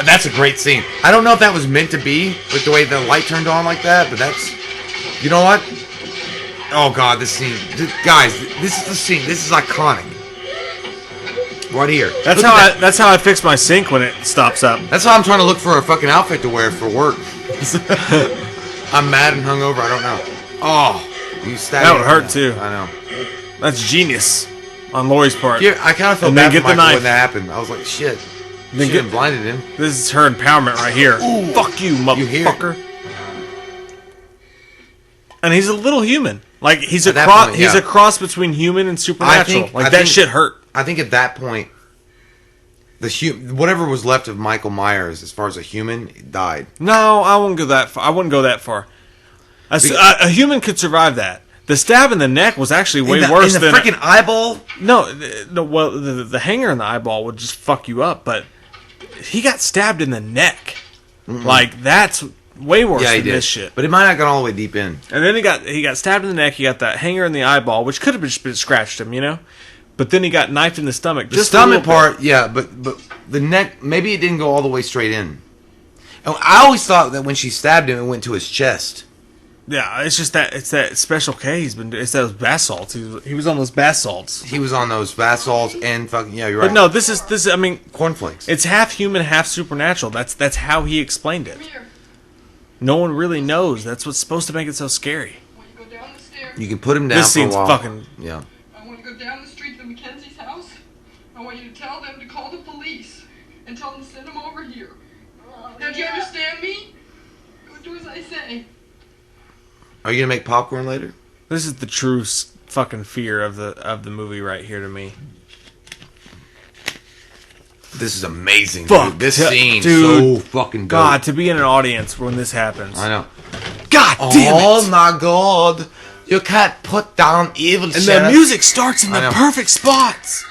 That's a great scene. I don't know if that was meant to be with the way the light turned on like that, but that's... You know what? Oh, God, this scene. Guys, this is the scene. This is iconic. Right here. That's how I fix my sink when it stops up. That's how I'm trying to look for a fucking outfit to wear for work. I'm mad and hungover. I don't know. Oh... That would hurt too. I know. That's genius on Laurie's part. Yeah, I kind of felt bad for Michael when that happened. I was like, shit. Then get blinded him. This is her empowerment right here. Ooh, fuck you, motherfucker. And he's a little human. Like he's a cross between human and supernatural. That shit hurt. I think at that point, whatever was left of Michael Myers as far as a human died. No, I wouldn't go that far. I wouldn't go that far. A human could survive that. The stab in the neck was actually way worse than the freaking eyeball. No, well, the hanger in the eyeball would just fuck you up. But he got stabbed in the neck. Mm-hmm. Like that's way worse than this shit. But it might not gone all the way deep in. And then he got stabbed in the neck. He got that hanger in the eyeball, which could have just scratched him, you know. But then he got knifed in the stomach. The stomach part, yeah, but the neck, maybe it didn't go all the way straight in. And I always thought that when she stabbed him, it went to his chest. Yeah, it's just that special K he's been doing. It's those bath salts. He was on those bath salts. He was on those bath salts and fucking you're right. But no, this is. I mean, cornflakes. It's half human, half supernatural. That's how he explained it. No one really knows. That's what's supposed to make it so scary. When you go down the stairs, you can put him down this for a scene's while. Fucking yeah. And when you go down the street to Mackenzie's house, I want you to tell them to call the police and tell them to send them over here. Now, do you understand me? Go do as I say. Are you gonna make popcorn later? This is the true fucking fear of the movie right here to me. This is amazing, dude. This scene, so fucking good. God, to be in an audience when this happens. I know. God damn it! Oh my God! You can't put down evil. And the music starts in the perfect spots.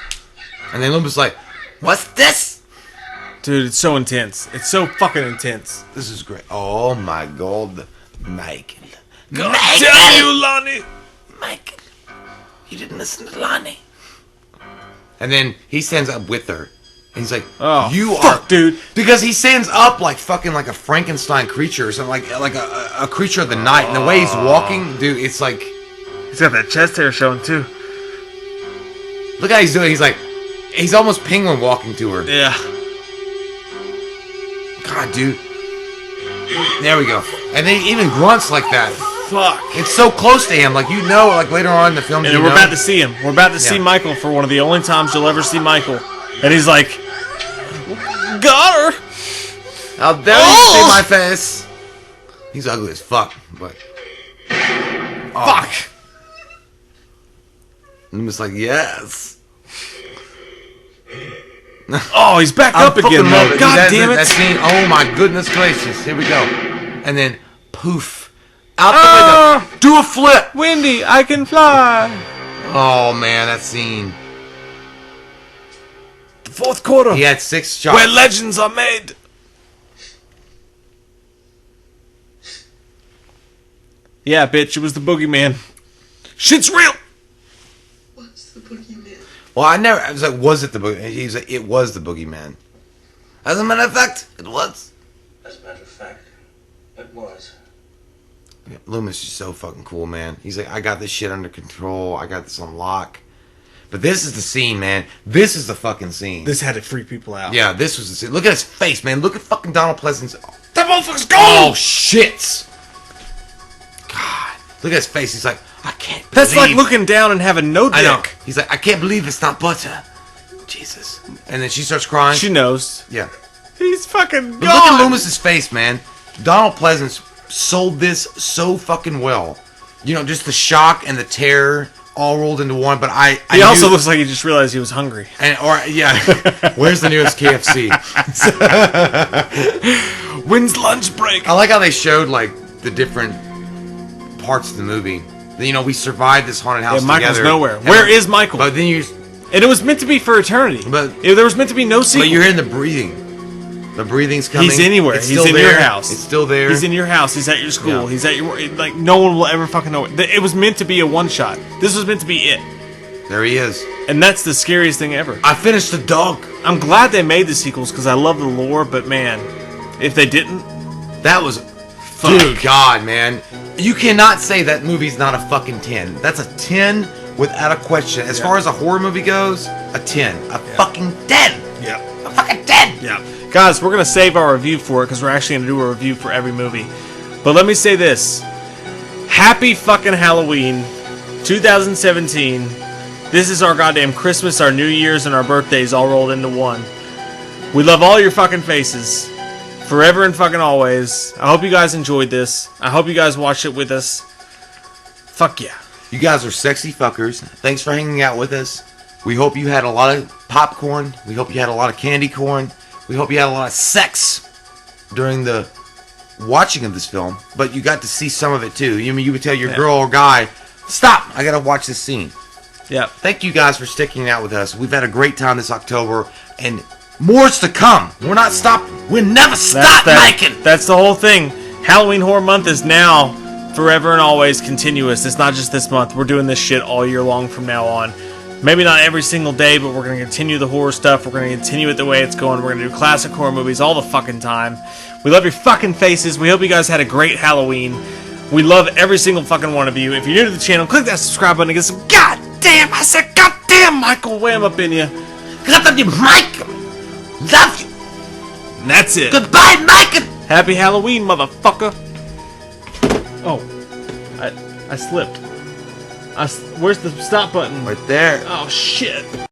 And then Loomis like, "What's this?" Dude, it's so intense. It's so fucking intense. This is great. Oh my God, Michael. God damn you, Lonnie! Michael, you didn't listen to Lonnie. And then he stands up with her. And he's like, "Oh, you fuck, are, dude!" Because he stands up like fucking like a Frankenstein creature or something, like a creature of the night. And the way he's walking, dude, it's like he's got that chest hair showing too. Look how he's doing. He's almost penguin walking to her. Yeah. God, dude. There we go. And then he even grunts like that. Fuck. It's so close to him. Like, like later on in the film. And we're about to see him. We're about to see Michael for one of the only times you'll ever see Michael. And he's like, got her. How dare you see my face? He's ugly as fuck, but... Fuck! Loomis like, yes. Oh, he's back up again, though. God damn it. That scene, oh my goodness gracious. Here we go. And then, poof. Out the window. Do a flip. Wendy, I can fly. Oh, man, that scene. The fourth quarter. He had 6 shots. Where legends are made. Yeah, bitch, it was the boogeyman. Shit's real. What's the boogeyman? Well, I was like, was it the boogeyman? He's like, it was the boogeyman. As a matter of fact, it was. As a matter of fact, it was. Yeah, Loomis is so fucking cool, man. He's like, I got this shit under control. I got this on lock. But this is the scene, man. This is the fucking scene. This had to freak people out. Yeah, this was the scene. Look at his face, man. Look at fucking Donald Pleasance. That motherfucker's gone! Oh, shit. God. Look at his face. He's like, I can't believe... That's like looking down and having no dick. I know. He's like, I can't believe it's not butter. Jesus. And then she starts crying. She knows. Yeah. He's fucking gone. But look at Loomis's face, man. Donald Pleasance sold this so fucking well. You know, just the shock and the terror all rolled into one. But he also looks like he just realized he was hungry. Where's the nearest KFC? When's lunch break? I like how they showed like the different parts of the movie. You know, we survived this haunted house Michael's together. nowhere. Where is Michael? But then and it was meant to be for eternity. But there was meant to be no sequel. But you're in the breathing. The breathing's coming. He's anywhere. He's in your house. It's still there. He's in your house. He's at your school. Yeah. He's at your... Like, no one will ever fucking know it. It was meant to be a one-shot. This was meant to be it. There he is. And that's the scariest thing ever. I finished the dog. I'm glad they made the sequels because I love the lore, but man, if they didn't... That was... Dude, God, man. You cannot say that movie's not a fucking 10. That's a 10 without a question. As far as a horror movie goes, a 10. A fucking 10. Yeah. A fucking 10. Yeah. Guys, we're going to save our review for it because we're actually going to do a review for every movie. But let me say this. Happy fucking Halloween 2017. This is our goddamn Christmas, our New Year's, and our birthdays all rolled into one. We love all your fucking faces. Forever and fucking always. I hope you guys enjoyed this. I hope you guys watched it with us. Fuck yeah. You guys are sexy fuckers. Thanks for hanging out with us. We hope you had a lot of popcorn. We hope you had a lot of candy corn. We hope you had a lot of sex during the watching of this film. But you got to see some of it too. You would tell your girl or guy, stop, I gotta watch this scene. Yeah. Thank you guys for sticking out with us. We've had a great time this October. And more's to come. We're not stopping. We'll never stop making. That's the whole thing. Halloween Horror Month is now forever and always continuous. It's not just this month. We're doing this shit all year long from now on. Maybe not every single day, but we're going to continue the horror stuff. We're going to continue it the way it's going. We're going to do classic horror movies all the fucking time. We love your fucking faces. We hope you guys had a great Halloween. We love every single fucking one of you. If you're new to the channel, click that subscribe button and get some goddamn, I said goddamn Michael Wham up in you. Goddamn Michael. Love you. And that's it. Goodbye, Michael. Happy Halloween, motherfucker. Oh, I slipped. Where's the stop button? Right there. Oh, shit.